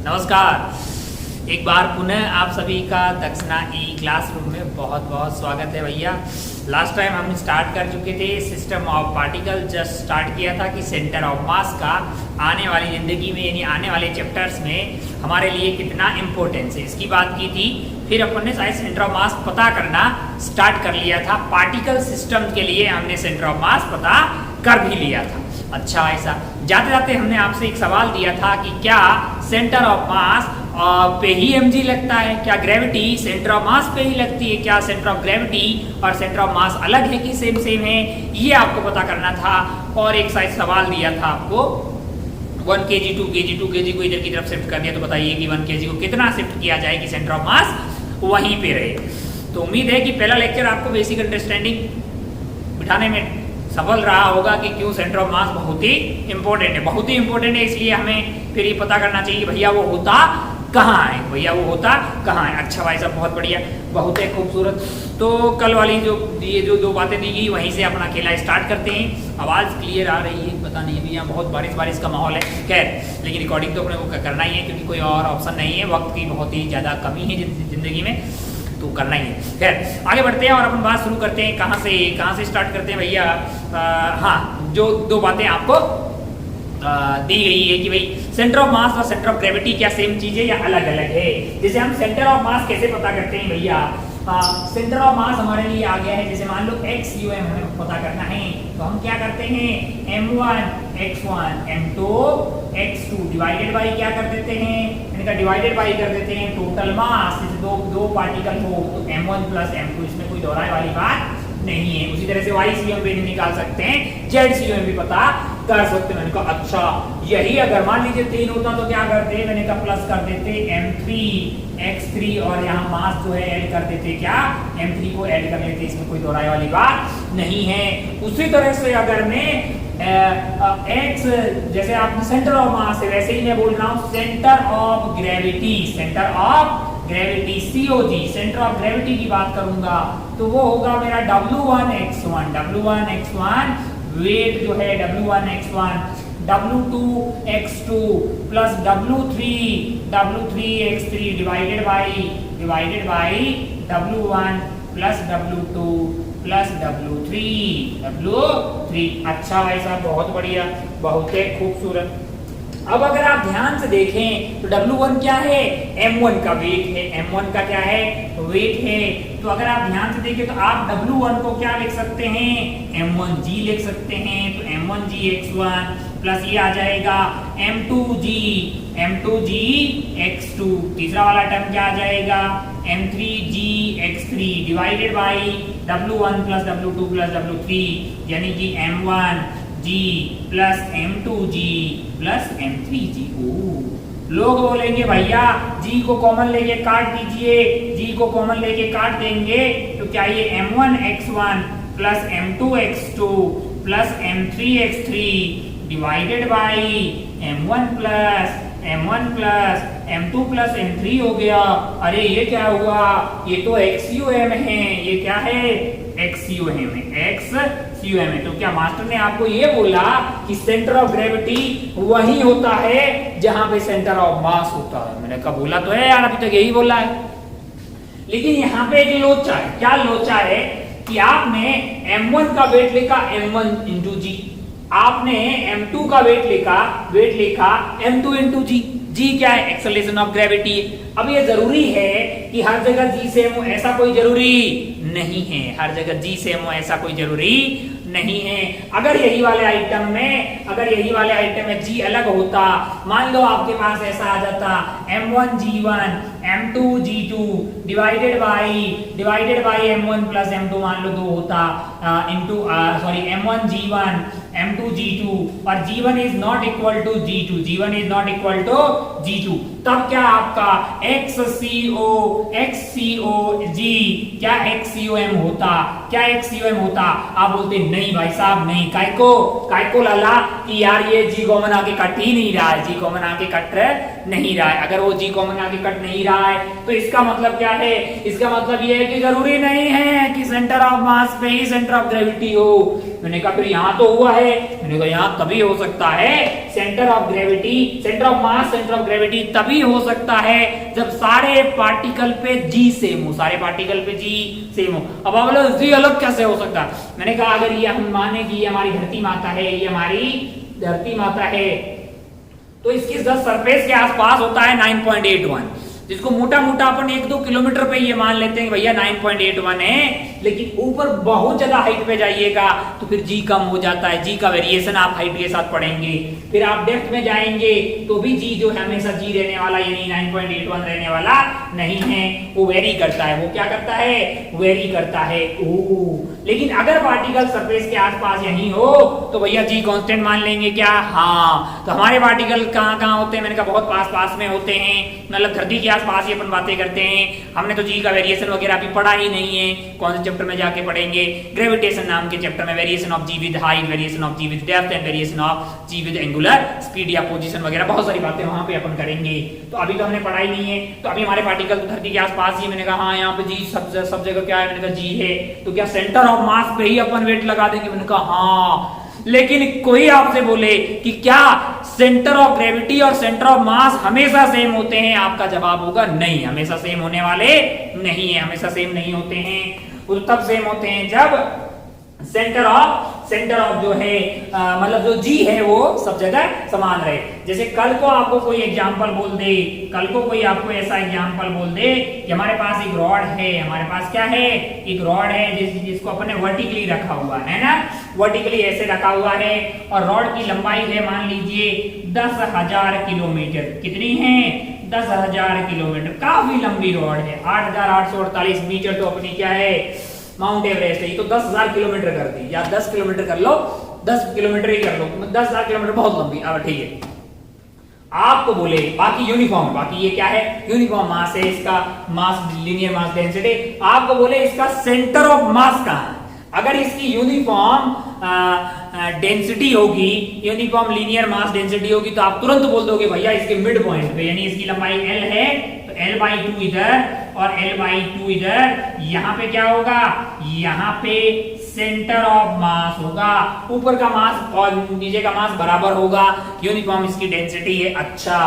नमस्कार। एक बार पुनः आप सभी का दक्षिणा ई क्लासरूम में बहुत बहुत स्वागत है भैया। लास्ट टाइम हम स्टार्ट कर चुके थे system of particle, just start किया था कि सेंटर ऑफ मास का आने वाली ज़िंदगी में यानी आने वाले चैप्टर्स में हमारे लिए कितना इम्पोर्टेंस है इसकी बात की थी। फिर अपन ने शायद सेंटर ऑफ मास पता करना स्टार्ट कर लिया था। पार्टिकल सिस्टम के लिए हमने सेंटर ऑफ मास पता कर भी लिया था। अच्छा, ऐसा जाते जाते हमने आपसे एक सवाल दिया था कि क्या सेंटर ऑफ मास पे ही mg लगता है, क्या ग्रेविटी सेंटर ऑफ मास पे ही लगती है, क्या सेंटर ऑफ ग्रेविटी और सेंटर ऑफ मास अलग है कि सेम सेम है, ये आपको पता करना था। और एक साइड सवाल दिया था आपको 1 kg 2 kg 2 kg को इधर की तरफ शिफ्ट कर दिया तो बताइए कि 1 kg को कितना शिफ्ट किया जाए कि सेंटर ऑफ मास वहीं पे रहे। तो उम्मीद है कि पहला लेक्चर आपको बेसिक अंडरस्टैंडिंग बिठाने में सफल रहा होगा कि क्यों सेंटर ऑफ मास बहुत ही इंपॉर्टेंट है। बहुत ही इंपॉर्टेंट है, इसलिए हमें फिर ये पता करना चाहिए भैया वो होता कहाँ है, भैया वो होता कहाँ है। अच्छा भाई साहब, बहुत बढ़िया, बहुत ही खूबसूरत। तो कल वाली ये जो दो बातें दी गई वहीं से अपना खेला स्टार्ट करते हैं। आवाज़ क्लियर आ रही है, पता नहीं, अभी यहाँ बहुत बारिश का माहौल है। खैर, लेकिन रिकॉर्डिंग तो अपने को करना ही है क्योंकि कोई और ऑप्शन नहीं है। वक्त की बहुत ही ज़्यादा कमी है जिंदगी में, तो करना ही है। खैर, आगे बढ़ते हैं और अपन बात शुरू करते हैं। कहाँ से स्टार्ट करते हैं भैया? हाँ, जो दो बातें आपको दी गई है कि भाई सेंटर ऑफ मास और सेंटर ऑफ ग्रेविटी क्या सेम चीज है या अलग अलग है। जैसे हम सेंटर ऑफ मास कैसे पता करते हैं भैया? सेंटर ऑफ मास हमारे लिए आ गया है, जैसे मान लो x u m हमें पता करना है तो हम क्या करते हैं m1 x1 m2 x2 divided by क्या कर देते हैं, इनका डिवाइडेड बाई कर देते हैं टोटल मास। जैसे दो पार्टिकल हो तो m1 प्लस m2, इसमें कोई दोहराए वाली बात नहीं है। उसी तरह से y c m भी निकाल सकते हैं, z c m भी पता कर सकते हैं। मैंने कहा अच्छा, यही अगर मान लीजिए 3 होता तो क्या करते, मैंने कहा प्लस कर देते m3 x3 और यहाँ मास जो है ऐड कर देते, क्या m3 को ऐड कर लेते, इसमें कोई दोहराई वाली बात नहीं है। उसी तरह से अगर मैं x जैसे आप सेंटर ऑफ मास है, वैसे ही मैं बोल रहा हूँ centre of gravity, centre of gravity COG, centre of gravity की बात करूंगा तो वो होगा मेरा W1 x1 वेट जो है W1 x1 W2 x2 plus W3 x3 divided by W1 plus W2 plus W3। अच्छा भाई साहब, बहुत बढ़िया, बहुत ही खूबसूरत। अब अगर आप ध्यान से देखें तो W1 क्या है, M1 का वेट है, M1 का क्या है, वेट है। तो अगर आप ध्यान से देखें तो आप W1 को क्या लिख सकते हैं, M1G लिख सकते हैं। तो M1G x1 प्लस ये आ जाएगा M2G x2, तीसरा वाला टर्म क्या आ जाएगा M3G x3 divided by W1 plus W2 plus W3, यानी कि M1G plus M2G plus M3G। लोग बोलेंगे भैया G को कॉमन लेके काट दीजिए, G को कॉमन लेके काट देंगे तो क्या ये M1 x1 plus M2 x2 plus M3 x3 divided by M1 plus M2 plus M3 हो गया। अरे ये क्या हुआ, ये तो XUM है, ये क्या है XUM है। तो क्या मास्टर ने आपको ये बोला कि सेंटर ऑफ ग्रेविटी वही होता है जहां पे सेंटर ऑफ मास होता है? मैंने कहा बोला तो है यार, अभी तक यही बोला है। लेकिन यहाँ पे एक लोचा है। क्या लोचा है कि आपने M1 का वेट लिखा M1 इंटू जी, आपने M2 का वेट लिखा M2 इंटू जी क्या है, एक्सेलरेशन ऑफ ग्रेविटी। अब ये जरूरी है कि हर जगह जी सेम हो, ऐसा कोई जरूरी नहीं है। हर जगह जी सेम हो ऐसा कोई जरूरी नहीं है। अगर यही वाले आइटम में जी अलग होता, मान लो आपके पास ऐसा आ जाता M1G1 M2G2 divided by M1 plus M2, मान लो 2 होता M1G1 M2G2 और G1 is not equal to G2, तब क्या आपका XCOG क्या XCOM होता? आप बोलते नहीं भाई साहब, नहीं। कायको लाला कि यार ये G कॉमन आके कट ही नहीं रहा है, अगर वो G कॉमन आके कट नहीं रहा है तो इसका मतलब क्या है? इसका मतलब ये है कि जरूरी नहीं है कि सेंटर ऑफ मास पे ही सेंटर ऑफ ग्रेविटी हो। मैंने कहा फिर यहाँ तो हुआ है, मैंने कहा यहाँ तभी हो सकता है centre of gravity, centre of mass, centre of gravity तभी हो सकता है जब सारे पार्टिकल पे जी सेम हो, सारे पार्टिकल पे जी सेम हो। अब आप बोलो जी अलग कैसे हो सकता है? मैंने कहा अगर ये हम माने कि ये हमारी धरती माता है, ये हमारी धरती माता है, तो इसकी सरफेस के आसपास होता है 9.81, जिसको मोटा मोटा अपन 1-2 किलोमीटर पे ये मान लेते हैं भैया 9.81 है, लेकिन ऊपर बहुत ज्यादा हाइट पे जाइएगा तो फिर जी कम हो जाता है, जी का वेरिएशन आप हाइट के साथ पढ़ेंगे। फिर आप डेप्थ में जाएंगे तो भी जी जो है हमेशा जी रहने वाला, यानी 9.81 रहने वाला नहीं है, वो वेरी करता है। वो क्या करता है? वेरी करता है। लेकिन अगर पार्टिकल सरफेस के आसपास यहीं हो तो भैया जी कांस्टेंट मान लेंगे क्या? हाँ। तो हमारे पार्टिकल कहाँ कहाँ होते हैं? मैंने कहा बहुत पास पास में होते हैं, मतलब धरती के आसपास ही अपन बातें करते हैं। हमने तो जी का वेरिएशन वगैरह अभी पढ़ा ही नहीं है, कौन से चैप्टर में जाके पढ़ेंगे? ग्रेविटेशन नाम के चैप्टर में variation of g with height, variation of g with depth and variation of g with angular speed या पोजीशन वगैरह बहुत सारी बातें वहां पे अपन करेंगे। तो अभी तो हमने पढ़ाई नहीं है, तो अभी हमारे पार्टिकल तो धरती के आसपास ही। मैंने कहा हाँ यहाँ पे जी सब जगह क्या है? मैंने कहा जी है, तो क्या सेंटर ऑफ मास पे ही अपन वेट लगा देंगे? मैंने कहा हाँ। लेकिन कोई आपसे बोले कि क्या सेंटर ऑफ ग्रेविटी और सेंटर ऑफ मास हमेशा सेम होते हैं? आपका जवाब होगा नहीं, हमेशा सेम होने वाले नहीं है, हमेशा सेम नहीं होते हैं। वो तब सेम होते हैं जब सेंटर ऑफ जो है मतलब जो जी है वो सब जगह समान रहे। जैसे कल को आपको कोई एग्जांपल बोल दे, कल को कोई आपको ऐसा एग्जांपल बोल दे कि हमारे पास एक रॉड है, हमारे पास क्या है? एक रॉड है जिसको अपन ने वर्टिकली रखा हुआ है ना, वर्टिकली ऐसे रखा हुआ है, और रॉड की लंबाई है मान लीजिए 10,000 किलोमीटर। कितनी है? 10,000 किलोमीटर। काफी लंबी रॉड है, 8,848 मीटर तो अपनी क्या है? माउंट एवरेस्ट है। ये तो 10,000 किलोमीटर कर दी, या 10 किलोमीटर कर लो, 10 किलोमीटर ही कर लो, 10,000 किलोमीटर बहुत लंबी। अब ठीक है, आपको बोले बाकी यूनिफॉर्म, बाकी ये क्या है? यूनिफॉर्म मास है, इसका मास लीनियर मास डेंसिटी। आपको बोले इसका सेंटर ऑफ मास कहां है? अगर इसकी यूनिफॉर्म डेंसिटी होगी, यूनिफॉर्म लीनियर मास डेंसिटी होगी, तो आप तुरंत बोल दोगे भैया इसके मिड पॉइंट पे, यानी इसकी लंबाई L है तो L/2 इधर और L/2 इधर, यहां पे क्या होगा? यहां पे सेंटर ऑफ मास होगा, ऊपर का मास और नीचे का मास बराबर होगा, यूनिफॉर्म इसकी डेंसिटी है। अच्छा,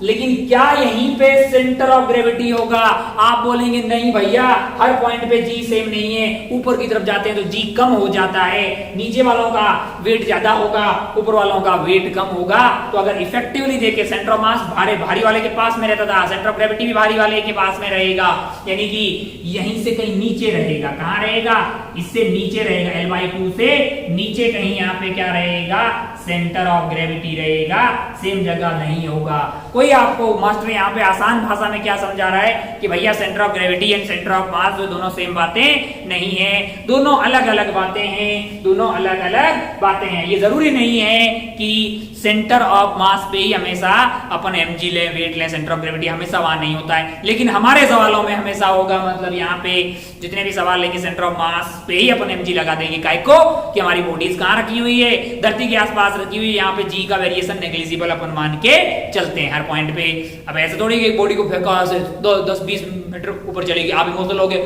लेकिन क्या यहीं पे सेंटर ऑफ ग्रेविटी होगा? आप बोलेंगे नहीं भैया, हर पॉइंट पे जी सेम नहीं है, ऊपर की तरफ जाते हैं तो जी कम हो जाता है, नीचे वालों का वेट ज्यादा होगा, ऊपर वालों का वेट कम होगा। तो अगर इफेक्टिवली देखे, सेंटर ऑफ मास भारी वाले के पास में रहता था, सेंटर ऑफ ग्रेविटी भी भारी वाले के पास में रहेगा, यानी कि यहीं से कहीं नीचे रहेगा। कहां रहेगा? इससे नीचे रहेगा, L/2 से नीचे कहीं यहाँ पे क्या रहेगा? सेंटर ऑफ ग्रेविटी रहेगा, सेम जगह नहीं होगा। कोई आपको मास्टर यहाँ पे आसान भाषा में क्या समझा रहा है कि भैया centre of gravity and centre of मास जो दोनों सेम बातें नहीं है, दोनों अलग अलग बातें हैं, दोनों अलग अलग बातें हैं। ये जरूरी नहीं है कि सेंटर ऑफ मास पे ही हमेशा अपन mg ले, वेट ले, सेंटर ऑफ ग्रेविटी हमेशा वहां नहीं होता है, लेकिन हमारे सवालों में हमेशा होगा। मतलब यहाँ पे जितने भी सवाल लेंगे सेंटर ऑफ मास पे ही अपन mg लगा देंगे। काय को? कि हमारी बॉडीज कहाँ रखी हुई है? धरती के आसपास रखी हुई है, यहाँ पे जी का वेरिएशन नेग्लिजिबल अपन मान के चलते हैं हर पॉइंट पे। अब ऐसे थोड़ी कि बॉडी को फेंका से 10-20 मीटर ऊपर चलेगी, आप इमोशनल हो गए,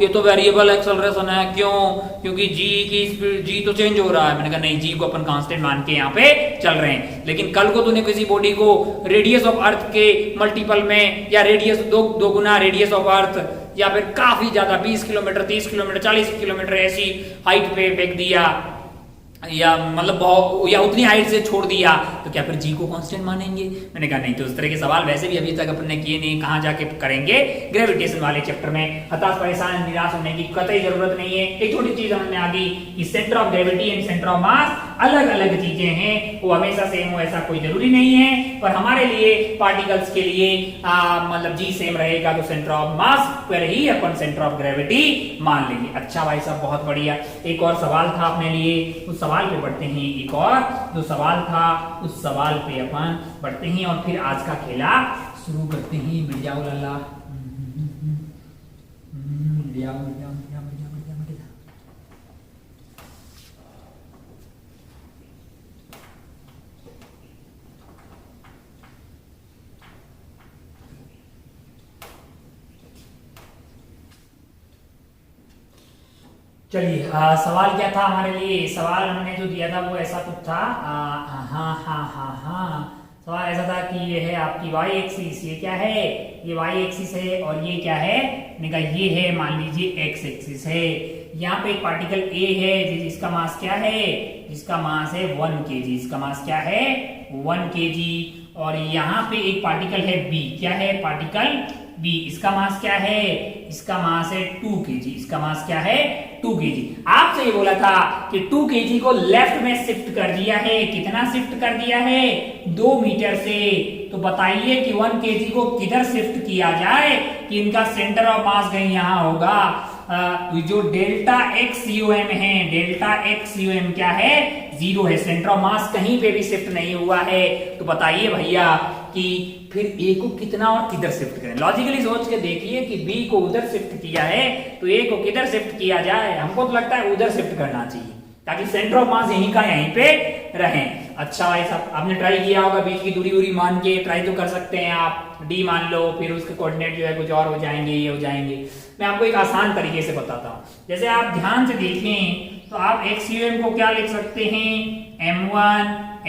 ये तो वेरिएबल एक्सेलरेशन है। क्यों? क्योंकि जी की स्पीड, जी तो चेंज हो रहा है। मैंने कहा नहीं, जी को अपन कांस्टेंट मान के यहाँ पे चल रहे हैं। लेकिन कल को तूने किसी बॉडी को रेडियस ऑफ अर्थ के मल्टीपल में, या रेडियस दो गुना रेडियस ऑफ अर्थ, या फिर काफी ज्यादा 20 किलोमीटर, 30 किलोमीटर, 40 किलोमीटर ऐसी हाइट पे फेंक दिया, या मतलब या उतनी हाइट से छोड़ दिया, तो क्या फिर जी को कांस्टेंट मानेंगे? मैंने कहा नहीं। तो इस तरह के सवाल वैसे भी अभी तक अपन ने किए नहीं, कहां जाके करेंगे? ग्रेविटेशन वाले चैप्टर में। हताश परेशान निराश होने की कतई जरूरत नहीं है। एक छोटी चीज हमने आ गई कि centre of gravity and centre of मास अलग अलग चीजें हैं, वो हमेशा सेम हो ऐसा कोई जरूरी नहीं है। पर हमारे लिए पार्टिकल्स के लिए मतलब जी सेम रहेगा तो सेंटर ऑफ मास पर ही अपन सेंटर ऑफ ग्रेविटी मान लेंगे। अच्छा भाई साहब, बहुत बढ़िया। एक और सवाल था अपने लिए, उस सवाल पे पढ़ते हैं। एक और जो सवाल था उस सवाल पे अपन पढ़ते हैं और फिर आज का खेला शुरू करते हैं। मिल जाओ लल्ला, मिल जाओ मिल जाओ मिल जाओ मिल जाओ मिल जाओ मिल जाओ। चलिए सवाल क्या था हमारे लिए? सवाल हमने जो दिया था वो ऐसा कुछ था। हाँ, सवाल ऐसा था कि ये है आपकी y एक्सिस, ये क्या है? ये y एक्सिस है, और ये क्या है? मैंने कहा ये है, मान लीजिए x एक्सिस है। यहाँ पे एक पार्टिकल A है जिसका मास क्या है? जिसका मास है 1 kg। इसका मास क्या है? 1 kg। और यहाँ पे एक पार्टिकल है B। क्या है पार्टिकल B? इसका मास क्या है? इसका मास है 2 kg। इसका मास क्या है? 2 kg। आपसे ये बोला था कि 2 kg को लेफ्ट में शिफ्ट कर दिया है। कितना शिफ्ट कर दिया है? 2 मीटर से। तो बताइए कि 1 kg को किधर शिफ्ट किया जाए कि इनका सेंटर ऑफ मास कहीं यहाँ होगा। जो डेल्टा एक्स यूएम है, डेल्टा एक्स यूएम क्या है? 0 है। सेंटर ऑफ मास कहीं पे भी शिफ्ट नहीं हुआ है। तो बताइए भैया कि फिर ए को कितना और किधर शिफ्ट करें? लॉजिकली सोच के देखिए कि बी को उधर शिफ्ट किया है तो ए को किधर शिफ्ट किया जाए? हमको तो लगता है उधर शिफ्ट करना चाहिए ताकि सेंटर ऑफ मास यहीं का यहीं पे रहे। अच्छा भाई साहब, आपने ट्राई किया होगा बीच की दूरी दूरी मान के, ट्राई तो कर सकते हैं आप। डी मान लो, फिर उसके कोऑर्डिनेट जो है कुछ और हो जाएंगे, ये हो जाएंगे। मैं आपको एक आसान तरीके से बताता हूँ। जैसे आप ध्यान से देखें तो आप एक्स यूएम को क्या लिख सकते हैं? m1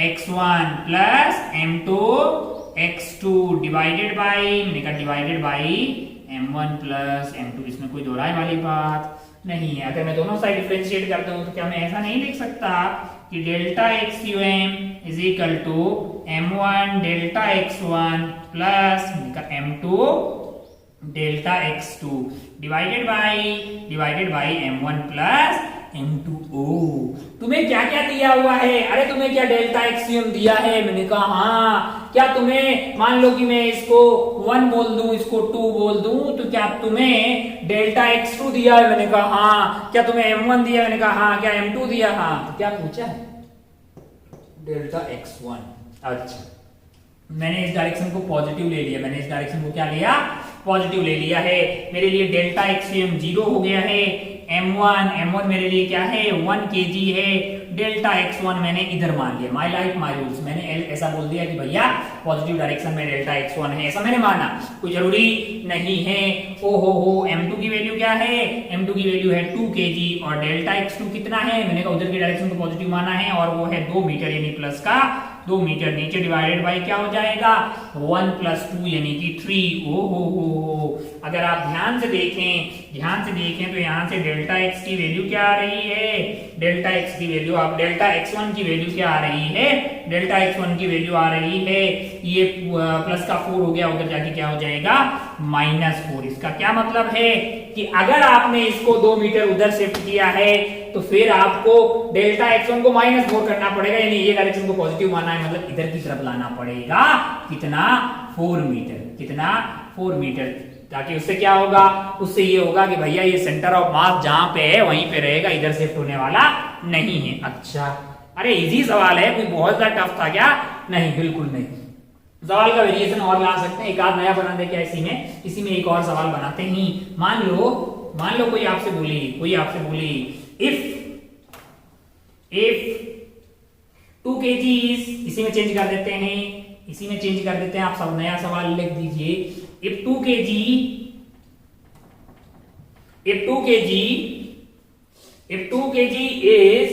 x1 plus m2 x2 divided by, मैंने कहा divided by m1 plus m2। इसमें कोई दोहराए वाली बात नहीं है। अगर मैं दोनों साइड डिफरेंशिएट करता हूं तो क्या मैं ऐसा नहीं लिख सकता कि delta x u m is equal to m1 delta x1 plus m2 delta x2 divided by m1 plus m2। तुम्हें क्या क्या दिया हुआ है? अरे तुम्हें क्या डेल्टा एक्सियम दिया है? मैंने कहा हाँ। क्या तुम्हें, मान लो कि मैं इसको 1 बोल दूं, इसको 2 बोल दूं, तो क्या तुम्हें डेल्टा x2 दिया है? मैंने कहा हाँ। क्या तुम्हें m1 दिया? मैंने कहा हाँ। क्या m2 दिया? हाँ। तो क्या पूछा है? Delta x1। अच्छा, मैंने इस डायरेक्शन को पॉजिटिव ले लिया। मैंने इस डायरेक्शन को क्या लिया? पॉजिटिव ले लिया है। मेरे लिए डेल्टा एक्सियम 0 हो गया है। m1 मेरे लिए क्या है? 1 kg है। डेल्टा x1 मैंने इधर मान लिया। My life my rules. मैंने ऐसा बोल दिया कि भैया पॉजिटिव डायरेक्शन में डेल्टा x1 है, ऐसा मैंने माना। कोई जरूरी नहीं है। ओ हो m2 की वैल्यू क्या है? m2 की वैल्यू है 2 kg। और डेल्टा x2 कितना है? मैंने कहा उधर की डायरेक्शन को पॉजिटिव माना है, और वो है 2 मीटर, यानी प्लस का 2 मीटर। नीचे डिवाइडेड बाई क्या हो जाएगा? 1 प्लस 2 यानी कि 3। ओ हो। अगर आप ध्यान से देखें तो यहाँ से डेल्टा x की वैल्यू क्या आ रही है? डेल्टा x की वैल्यू, आप डेल्टा x1 की वैल्यू क्या आ रही है? डेल्टा x1 की वैल्यू आ रही है, ये प्लस का 4 हो गया, उधर जाके क्या हो जाएगा? -4। इसका क्या मतलब है कि अगर आपने इसको 2 मीटर उधर शिफ्ट किया है तो फिर आपको डेल्टा x1 को -4 करना पड़ेगा, यानी ये डायरेक्शन को पॉजिटिव माना है, मतलब इधर की तरफ लाना पड़ेगा। कितना? 4 मीटर। कितना? 4 मीटर। ताकि उससे क्या होगा? उससे ये होगा कि भैया ये सेंटर ऑफ मास जहां पे है वहीं पे रहेगा, इधर शिफ्ट होने वाला नहीं है। अच्छा, अरे इजी सवाल है, कोई बहुत ज्यादा टफ था क्या? नहीं, बिल्कुल नहीं। सवाल का वेरिएशन और ला सकते हैं, एक आध नया बना दे क्या इसी में एक और सवाल बनाते हैं। मान लो कोई आपसे बोली इफ 2 kgs, इसी में चेंज कर देते हैं, आप सब नया सवाल लिख दीजिए। If 2 kg is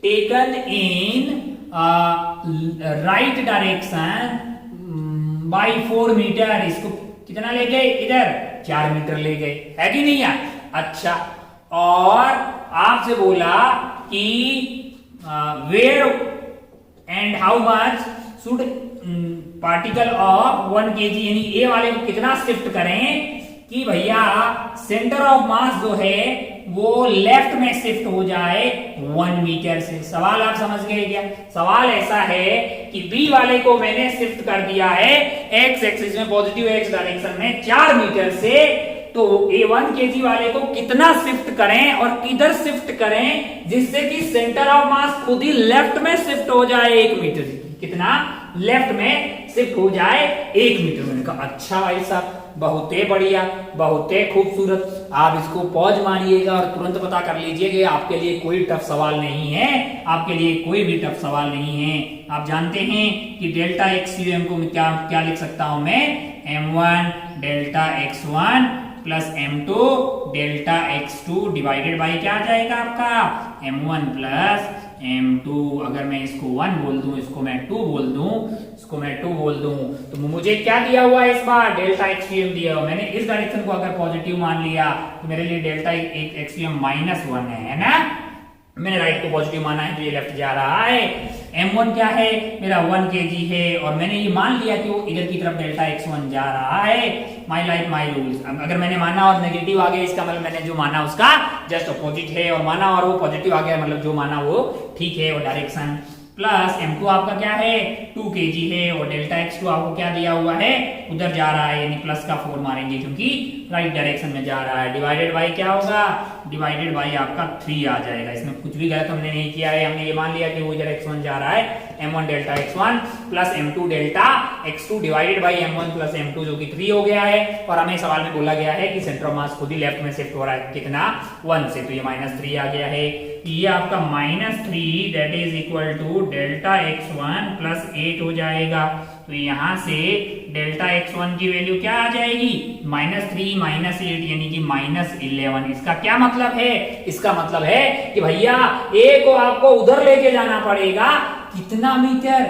taken in right direction by 4 metre, इसको कितना ले गए? इधर 4 मीटर ले गए, है कि नहीं यार? अच्छा, और आपसे बोला कि where and how much should particle of 1 kg, यानी ए वाले को कितना शिफ्ट करें कि भैया सेंटर ऑफ मास जो है वो लेफ्ट में शिफ्ट हो जाए 1 मीटर से। सवाल आप समझ गए क्या? सवाल ऐसा है कि बी वाले को मैंने शिफ्ट कर दिया है एक्स एक्सिस में, पॉजिटिव एक्स डायरेक्शन में 4 मीटर से, तो A1 kg वाले को कितना शिफ्ट करें और किधर शिफ्ट करें जिससे कि सेंटर ऑफ मास खुद ही लेफ्ट में शिफ्ट हो जाए 1 मीटर। कितना? लेफ्ट में शिफ्ट हो जाए 1 मीटर। मैंने कहा अच्छा भाई साहब, बहुत बढ़िया, बहुत खूबसूरत। आप इसको पॉज मारिएगा और तुरंत पता कर लीजिएगा, आपके लिए कोई टफ सवाल नहीं है, आपके लिए कोई भी टफ सवाल नहीं है। आप जानते हैं कि डेल्टा एक्स को क्या लिख सकता हूं मैं? m1 delta x1 plus m2 delta x2 divided by क्या आ जाएगा आपका m1 प्लस m2। अगर मैं इसको 1 बोल दूं, इसको मैं 2 बोल दूं, इसको मैं 2 बोल दूं, तो मुझे क्या दिया हुआ है इस बार डेल्टा एक्सट्रीम दिया हुआ। मैंने इस डायरेक्शन को अगर पॉजिटिव मान लिया तो मेरे लिए डेल्टा एक्सट्रीम -1 है ना। मैंने राइट को पॉजिटिव माना है तो ये लेफ्ट जा रहा है। m1 क्या है मेरा 1 kg है, और मैंने ये मान लिया कि वो इधर की तरफ डेल्टा x1 जा रहा है। My life my rules. अगर मैंने माना और नेगेटिव आ गया, इसका मतलब मैंने जो माना उसका जस्ट अपोजिट है, और माना और वो पॉजिटिव आ गया मतलब जो माना वो ठीक है, वो डायरेक्शन। प्लस m2 आपका क्या है 2 kg है, और डेल्टा x2 आपको क्या दिया हुआ है उधर जा रहा है, यानी प्लस का 4 मारेंगे क्योंकि राइट डायरेक्शन में जा रहा है। डिवाइडेड बाई क्या होगा, डिवाइडेड बाई आपका 3 आ जाएगा। इसमें कुछ भी गलत हमने नहीं किया है, हमने ये मान लिया कि वो इधर x1 जा रहा है, m1 delta x1 plus m2 delta x2 divided by m1 plus m2 जो कि 3 हो गया है। और हमें सवाल में बोला गया है कि सेंटर ऑफ मास खुद ही लेफ्ट में शिफ्ट हो रहा है कितना 1 से, तो ये -3 आ गया है। ये आपका -3 that is equal to delta x1 plus 8 हो जाएगा। तो यहां से डेल्टा x1 की वैल्यू क्या आ जाएगी -3 -8 यानी कि -11। इसका क्या मतलब है, इसका मतलब है कि भैया a को आपको उधर लेके जाना पड़ेगा, कितना मीटर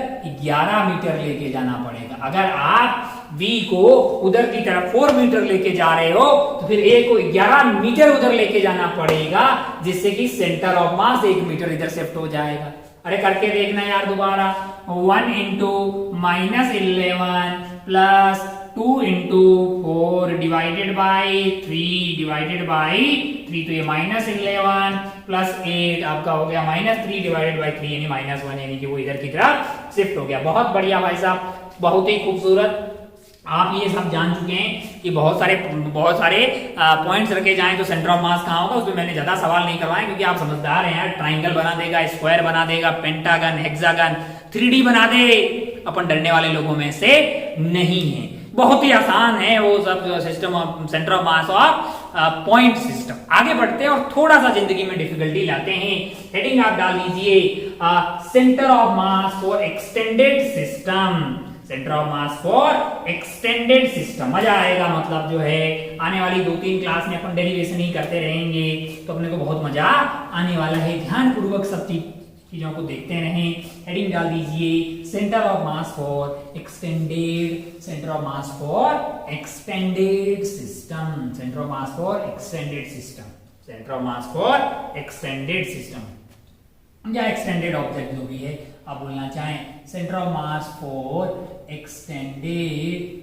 11 मीटर लेके जाना पड़ेगा। अगर आप v को उधर की तरफ 4 मीटर लेके जा रहे हो तो फिर a को 11 मीटर उधर लेके जाना पड़ेगा, जिससे कि सेंटर ऑफ मास 1 मीटर इधर शिफ्ट हो जाएगा। अरे करके देखना यार दोबारा, 1 into -11 plus 2 into 4 divided by 3 divided by 3, तो ये -11 प्लस 8 आपका हो गया -3 डिवाइडेड बाई 3 यानी -1, यानी कि वो इधर की तरफ शिफ्ट हो गया। बहुत बढ़िया भाई साहब, बहुत ही खूबसूरत। आप ये सब जान चुके हैं कि बहुत सारे पॉइंट्स रखे जाएं तो सेंटर ऑफ मास कहाँ होगा, उसमें मैंने ज्यादा सवाल नहीं करवाए क्योंकि आप समझदार हैं यार। ट्राइंगल बना देगा, स्क्वायर बना देगा, पेंटागन, हेक्सागन, 3D बना दे, अपन डरने वाले लोगों में से नहीं है। बहुत ही आसान है वो सब system of centre of mass of point system. आगे बढ़ते हैं और थोड़ा सा जिंदगी में डिफिकल्टी लाते हैं। हेडिंग आप डाल दीजिए centre of mass for extended system, centre of mass for extended system. मजा आएगा, मतलब जो है आने वाली 2-3 क्लास में अपन डेरिवेशन ही करते रहेंगे तो अपने को बहुत मजा आने वाला है। ध्यान पूर्वक सब चीजों को देखते रहें। हेडिंग डाल दीजिए centre of mass for extended, centre of mass for extended system, centre of mass for extended system, centre of mass for extended system या एक्सटेंडेड ऑब्जेक्ट जो भी है आप बोलना चाहें। Centre of mass for extended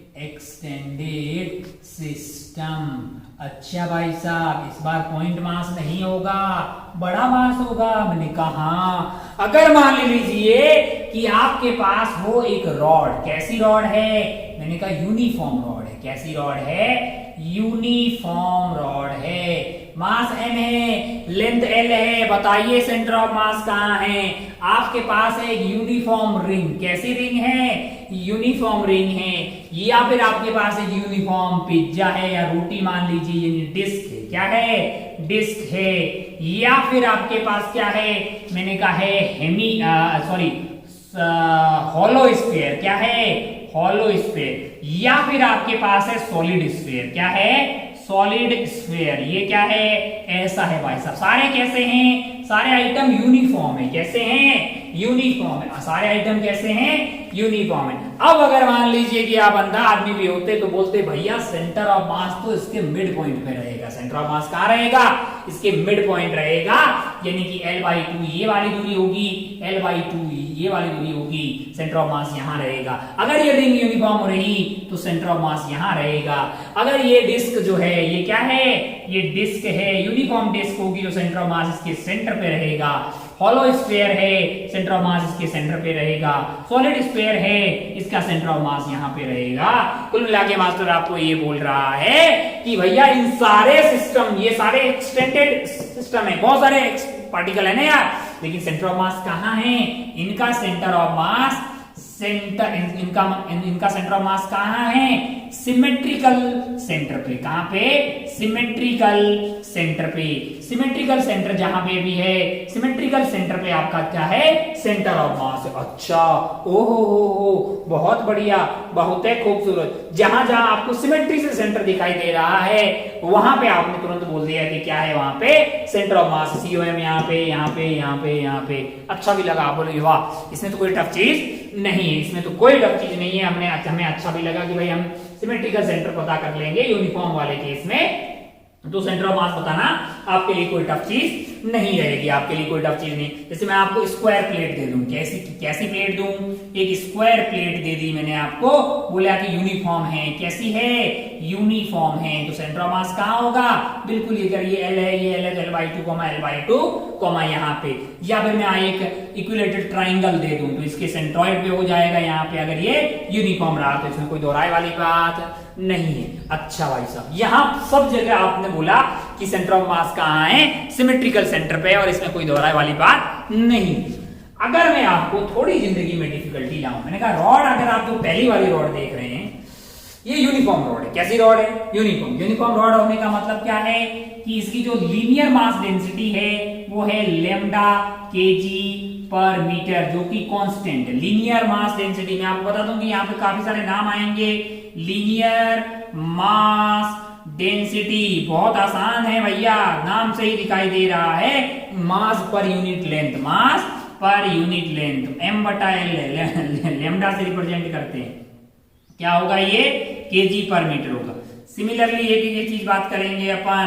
system. अच्छा भाई साहब, इस बार पॉइंट मास नहीं होगा, बड़ा मास होगा। मैंने कहा अगर मान लीजिए कि आपके पास हो एक रॉड, कैसी रॉड है, मैंने कहा यूनिफॉर्म रॉड है। कैसी रॉड है, यूनिफॉर्म रॉड है, मास m है, लेंथ l है। बताइए सेंटर ऑफ मास कहाँ है। आपके पास है एक यूनिफॉर्म रिंग। कैसी रिंग है, यूनिफॉर्म रिंग है। या फिर आपके पास एक यूनिफॉर्म पिज्जा है या रोटी मान लीजिए, यानी डिस्क है। क्या है, डिस्क है। या फिर आपके पास क्या है, मैंने कहा है हॉलो स्फीयर। क्या है, हॉलो स्फीयर। या फिर आपके पास है सॉलिड स्फीयर। क्या है, सॉलिड स्फीयर। ये क्या है, ऐसा है भाई साहब। सारे कैसे हैं, सारे आइटम यूनिफॉर्म है। कैसे हैं, यूनिफॉर्म है। सारे आइटम कैसे हैं, यूनिफॉर्म है। अब अगर मान लीजिए कि आप अंधा आदमी भी होते तो बोलते भैया सेंटर ऑफ मास तो इसके मिड पॉइंट पे रहेगा। सेंटर ऑफ मास कहाँ रहेगा, इसके मिड पॉइंट रहेगा, यानी कि l/2 ये वाली दूरी होगी, l/2 ये वाली दूरी होगी। सेंटर ऑफ मास यहाँ रहेगा। अगर ये रिंग यूनिफॉर्म रही तो सेंटर ऑफ मास यहाँ रहेगा। अगर ये डिस्क जो है, ये क्या है, ये डिस्क है, यूनिफॉर्म डिस्क होगी तो सेंटर ऑफ मास इसके सेंटर पे रहेगा। हॉलो स्फीयर है, सेंटर ऑफ मास इसके सेंटर पे रहेगा। सॉलिड स्फीयर है, इसका सेंटर ऑफ मास यहाँ पे रहेगा। कुल मिला के मास्टर आपको ये बोल रहा है कि भैया इन सारे सिस्टम, ये सारे एक्सटेंडेड सिस्टम है, बहुत सारे पार्टिकल है ना यार, लेकिन सेंटर ऑफ मास कहाँ है, इनका सेंटर ऑफ मास इनका सेंटर ऑफ मास कहाँ है, सिमेट्रिकल सेंटर पे। कहाँ पे, सिमेट्रिकल सेंटर पे। सिमेट्रिकल सेंटर जहां पे भी है, सिमेट्रिकल सेंटर पे आपका क्या है, सेंटर ऑफ मास। अच्छा, ओहो हो, बहुत बढ़िया। बहुत है खूबसूरत। जहां जहां आपको सिमेट्री से सेंटर दिखाई दे रहा है वहां पे आपने तुरंत बोल दिया कि क्या है वहां पे सेंटर ऑफ मास, COM यहाँ पे यहाँ पे यहाँ पे यहाँ पे। अच्छा भी लगा, आप बोलोगे वाह इसमें तो कोई टफ चीज नहीं है, इसमें तो कोई टफ चीज नहीं है। हमें अच्छा भी लगा कि भाई हम सिमेट्रिकल सेंटर पता कर लेंगे यूनिफॉर्म वाले केस में, तो सेंटर ऑफ मास बताना आपके लिए कोई टफ चीज नहीं रहेगी, आपके लिए कोई टफ चीज नहीं। जैसे मैं आपको स्क्वायर प्लेट दे दूं, कैसी प्लेट दूं, एक स्क्वायर प्लेट दे दी मैंने आपको, बोला कि यूनिफॉर्म है, कैसी है, यूनिफॉर्म है, तो सेंटर ऑफ मास कहां होगा, बिल्कुल ये L है, ये L है तो L/2 L/2 यहाँ पे। या फिर मैं एक इक्विलेटरल ट्राइंगल दे दूं तो इसके सेंट्रॉइड पे हो जाएगा यहाँ पे, अगर ये यूनिफॉर्म रहा तो इसमें कोई दोहराए वाली बात नहीं है। अच्छा भाई साहब, यहां सब जगह आपने बोला कि सेंटर ऑफ मास कहां है, सिमेट्रिकल सेंटर पे, और इसमें कोई दोहराए वाली बात नहीं। अगर मैं आपको थोड़ी जिंदगी में डिफिकल्टी लाऊं, मैंने कहा रॉड, अगर आप जो पहली वाली रॉड देख रहे हैं ये यूनिफॉर्म रॉड है। कैसी रॉड है, यूनिफॉर्म रॉड होने का मतलब क्या है कि इसकी जो लीनियर मास डेंसिटी है वो है लैम्डा kg/मीटर, जो कि कांस्टेंट है। लीनियर मास डेंसिटी में आपको बता दूं कि यहाँ पे काफी सारे नाम आएंगे। लीनियर मास डेंसिटी बहुत आसान है भैया, नाम से ही दिखाई दे रहा है, मास पर यूनिट लेंथ, मास पर यूनिट लेंथ m/L लैम्डा से रिप्रेजेंट करते हैं। क्या होगा ये, kg/मीटर होगा। सिमिलरली ये चीज बात करेंगे अपन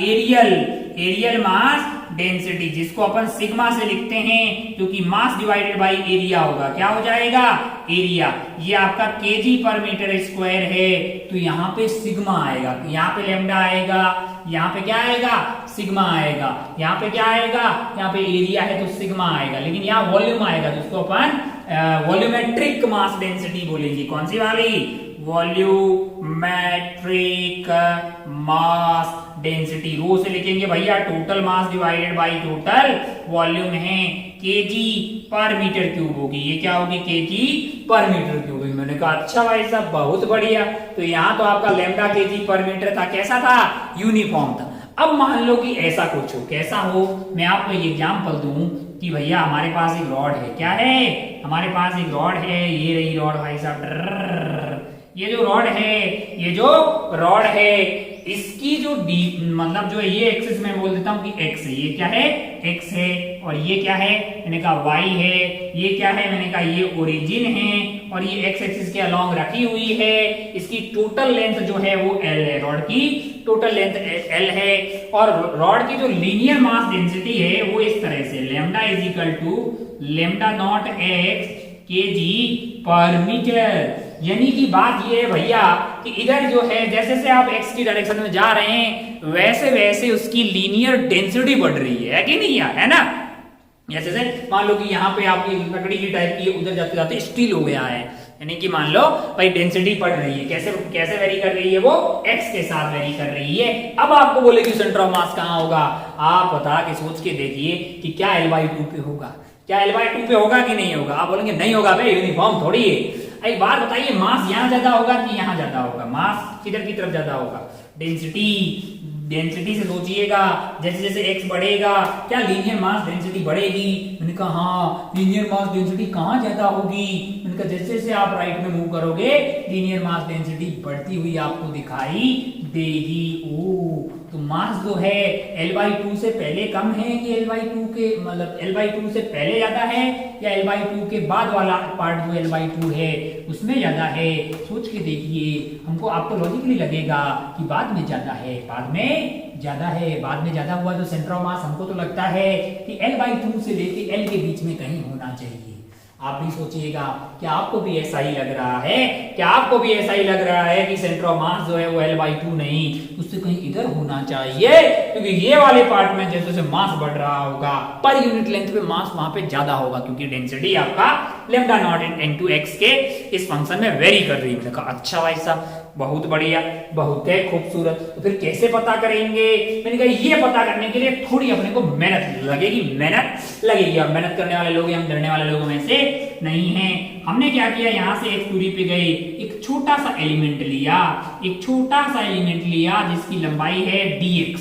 एरियल मास डेंसिटी, जिसको अपन सिग्मा से लिखते हैं, क्योंकि मास डिवाइडेड बाय एरिया होगा। क्या हो जाएगा, एरिया। ये आपका kg/मीटर² है, तो यहाँ पे सिग्मा आएगा, यहाँ पे लैम्डा आएगा, यहाँ पे क्या आएगा, सिग्मा आएगा, यहाँ पे क्या आएगा, यहाँ पे एरिया है तो सिग्मा आएगा, लेकिन यहाँ वॉल्यूम आएगा जिसको अपन वॉल्यूमेट्रिक मास डेंसिटी बोलेंगे। कौन सी वाली, वॉल्यूमेट्रिक मास डेंसिटी। रो से लिखेंगे भैया total mass divided by total volume है, kg/मीटर³ होगी। ये क्या होगी, kg/मीटर³। मैंने कहा अच्छा भाई साहब बहुत बढ़िया। तो यहाँ तो आपका लैम्डा kg/मीटर था, कैसा था, यूनिफॉर्म था। अब मान लो कि ऐसा कुछ हो, कैसा हो, मैं आपको एक एग्जांपल दूं कि भैया हमारे पास एक रॉड है, क्या है, हमारे पास एक रॉड है, ये रही रॉड भाई साहब। ये जो रॉड है इसकी जो डी मतलब जो है ये एक्सिस में बोल देता हूं कि एक्स है, ये क्या है, एक्स है, और ये क्या है, मैंने कहा वाई है, ये क्या है, मैंने कहा ये ओरिजिन है, और ये एक्स एक्सिस के अलोंग रखी हुई है। इसकी टोटल लेंथ जो है वो एल है, रॉड की टोटल लेंथ एल है, और रॉड की जो लीनियर मास डेंसिटी है वो इस तरह से lambda is equal to lambda naught x kg/मीटर। यानी कि बात ये है भैया कि इधर जो है जैसे जैसे आप x की डायरेक्शन में जा रहे हैं वैसे वैसे उसकी लीनियर डेंसिटी बढ़ रही है कि नहीं यार, है ना। जैसे जैसे मान लो कि यहाँ पे आपकी लकड़ी की टाइप की उधर जाते जाते स्टील हो गया है, यानी कि मान लो भाई डेंसिटी बढ़ रही है, कैसे वेरी कर रही है, वो x के साथ वेरी कर रही है। अब आपको बोले कि सेंटर ऑफ मास कहाँ होगा, आप बता के सोच के देखिए कि क्या L/2 पे होगा, क्या L/2 पे होगा कि नहीं होगा। आप बोलेंगे नहीं होगा भाई, यूनिफॉर्म थोड़ी है। एक बात बताइए, मास यहाँ ज्यादा होगा कि यहाँ ज्यादा होगा, मास किधर की तरफ ज्यादा होगा, डेंसिटी से सोचिएगा। जैसे जैसे x बढ़ेगा क्या लीनियर मास डेंसिटी बढ़ेगी, मैंने कहा हाँ लीनियर मास डेंसिटी कहाँ ज्यादा होगी, मैंने कहा जैसे जैसे आप राइट में मूव करोगे लीनियर मास डेंसिटी बढ़ती हुई आपको दिखाई देगी। ओ तो मास जो है L/2 से पहले कम है कि L/2 के मतलब L/2 से पहले ज्यादा है, या L/2 के बाद वाला पार्ट जो L/2 है उसमें ज्यादा है। सोच के देखिए, हमको आपको लॉजिकली लगेगा कि बाद में ज्यादा है, बाद में ज्यादा हुआ तो सेंटर ऑफ मास हमको तो लगता है कि L/2 से लेके L के बीच में कहीं होना चाहिए। आप भी सोचिएगा, क्या आपको भी ऐसा ही लग रहा है, क्या आपको भी ऐसा ही लग रहा है कि सेंटर ऑफ मास जो है वो L/2 नहीं, उससे कहीं इधर होना चाहिए, क्योंकि ये वाले पार्ट में जैसे जैसे मास बढ़ रहा होगा पर यूनिट लेंथ पे मास वहां पे ज्यादा होगा, क्योंकि डेंसिटी आपका लैम्डा नॉट इनटू x के इस फंक्शन में वेरी कर रही है। मैंने कहा अच्छा भाई साहब बहुत बढ़िया, बहुत है खूबसूरत। तो फिर कैसे पता करेंगे, मैंने कहा ये पता करने के लिए थोड़ी अपने को मेहनत लगेगी, और मेहनत करने वाले लोग हम डरने वाले लोगों में से नहीं है। हमने क्या किया, यहां से एक दूरी पे गए, एक छोटा सा एलिमेंट लिया जिसकी लंबाई है dx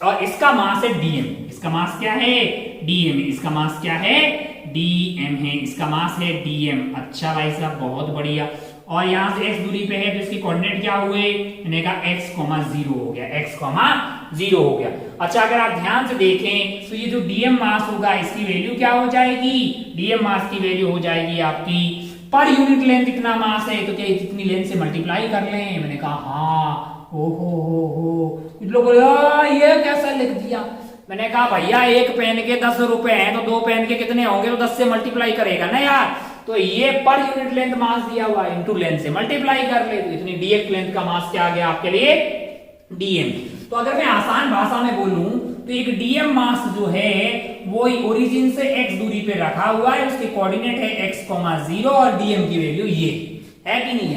और इसका मास है dm। इसका मास क्या है, dm। इसका मास क्या है, dm है, इसका मास है dm। अच्छा भाई साहब बहुत बढ़िया। और यहां से x दूरी पे है तो इसकी कोऑर्डिनेट क्या हुए, मैंने कहा x, 0 हो गया, x, 0 हो गया। अच्छा अगर आप ध्यान से देखें तो ये जो dm मास होगा इसकी वैल्यू क्या हो जाएगी, dm मास की वैल्यू हो जाएगी आपकी पर यूनिट लेंथ इतना मास है तो क्या इतनी लेंथ से मल्टीप्लाई कर लें। मैंने कहा हाँ, हो कुछ लोग ये कैसा लिख दिया। मैंने कहा भैया एक पेन के 10 रुपए हैं तो 2 पेन के कितने होंगे, तो 10 से मल्टीप्लाई करेगा ना यार। तो ये पर यूनिट लेंथ मास दिया हुआ है, इनटू लेंथ से मल्टीप्लाई कर ले, तो इतनी dx लेंथ का मास क्या आ गया आपके लिए, dm। तो अगर मैं आसान भाषा में बोलूं तो एक dm मास जो है वो ओरिजिन से x दूरी पे रखा हुआ है, उसके कोऑर्डिनेट है x, 0 और dm की वैल्यू ये है कि नहीं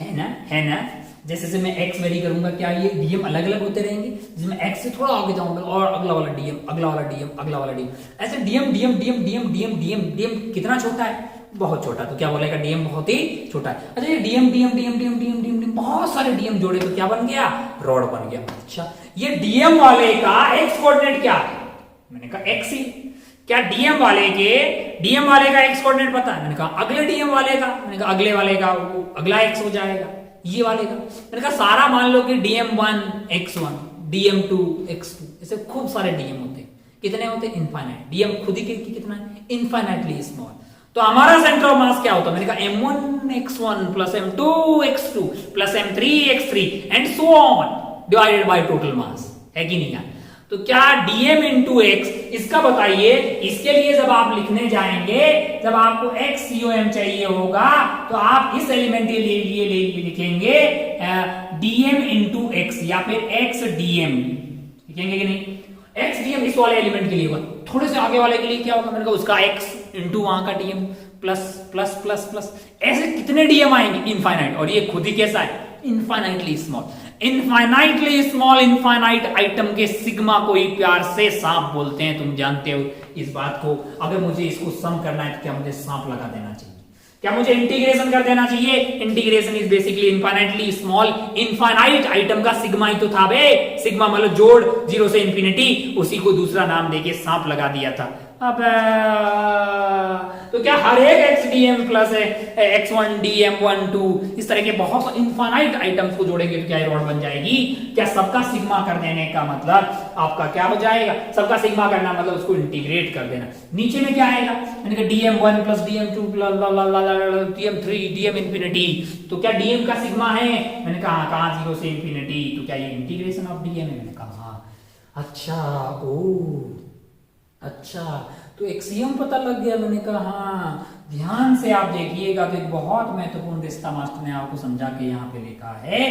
है ना। जैसे से मैं x वेरी करूंगा क्या ये dm अलग अलग होते रहेंगे, जैसे मैं x से थोड़ा आगे जाऊंगा और अगला वाला dm, अगला वाला dm, अगला वाला dm, ऐसे dm कितना छोटा है, बहुत छोटा। तो क्या बोलेगा dm बहुत ही छोटा है। अच्छा ये dm बहुत सारे dm जोड़े तो क्या बन गया, रॉड बन गया। अच्छा ये dm वाले का x कोऑर्डिनेट क्या है, मैंने कहा x ही। क्या dm वाले का x कोऑर्डिनेट पता है, मैंने कहा अगले dm वाले का, मैंने कहा अगले वाले का अगला x हो जाएगा, ये वाले का। मैंने कहा सारा मान लो कि dm1 x1, dm2 x2, ऐसे खूब सारे dm होते हैं। कितने होते हैं, इनफाइनाइट। dm खुद ही कितना है, इनफाइनाइटली स्मॉल। तो हमारा सेंटर ऑफ मास क्या होता है, मैंने कहा m1 x1 plus m2 x2 plus m3 x3 and so on divided by total mass, है कि नहीं यार। तो क्या dm इंटू x, इसका बताइए। इसके लिए जब आप लिखने जाएंगे, जब आपको x com चाहिए होगा तो आप इस एलिमेंट के लिए लिखेंगे dm इंटू x या फिर x dm, लिखेंगे कि नहीं। x dm इस वाले एलिमेंट के लिए होगा, थोड़े से आगे वाले के लिए क्या होगा, मैंने कहा उसका x इंटू वहां का dm plus plus plus plus, ऐसे कितने dm आएंगे, इनफाइनाइट। और ये खुद ही कैसा है, infinitely small. Infinitely small infinite item के सिग्मा को ही प्यार से सांप बोलते हैं, तुम जानते हो इस बात को। अगर मुझे इसको सम करना है तो क्या मुझे सांप लगा देना चाहिए, क्या मुझे इंटीग्रेशन कर देना चाहिए। Integration is basically infinitely small infinite item का सिग्मा ही तो था बे। सिग्मा मतलब जोड़ 0 से इंफिनिटी, उसी को दूसरा नाम देके सांप लगा दिया था। अब तो क्या हर एक x dm plus x1 dm1 2 इस तरह के बहुत इनफाइनाइट आइटम्स को जोड़ेंगे तो क्या ये रॉड बन जाएगी। क्या सबका सिग्मा कर देने का मतलब आपका क्या हो जाएगा, सबका सिग्मा करना मतलब उसको इंटीग्रेट कर देना। नीचे में क्या आएगा, मैंने कहा dm1 plus dm2 dm3 dm infinity. तो क्या dm का सिग्मा है, मैंने कहा कहां 0 से इंफिनिटी, तो क्या ये इंटीग्रेशन ऑफ dm है, मैंने कहा हाँ। अच्छा तो एक्सियम पता लग गया, मैंने कहा हाँ। ध्यान से आप देखिएगा तो एक बहुत महत्वपूर्ण रिश्ता मास्टर ने आपको समझा के यहाँ पे लिखा है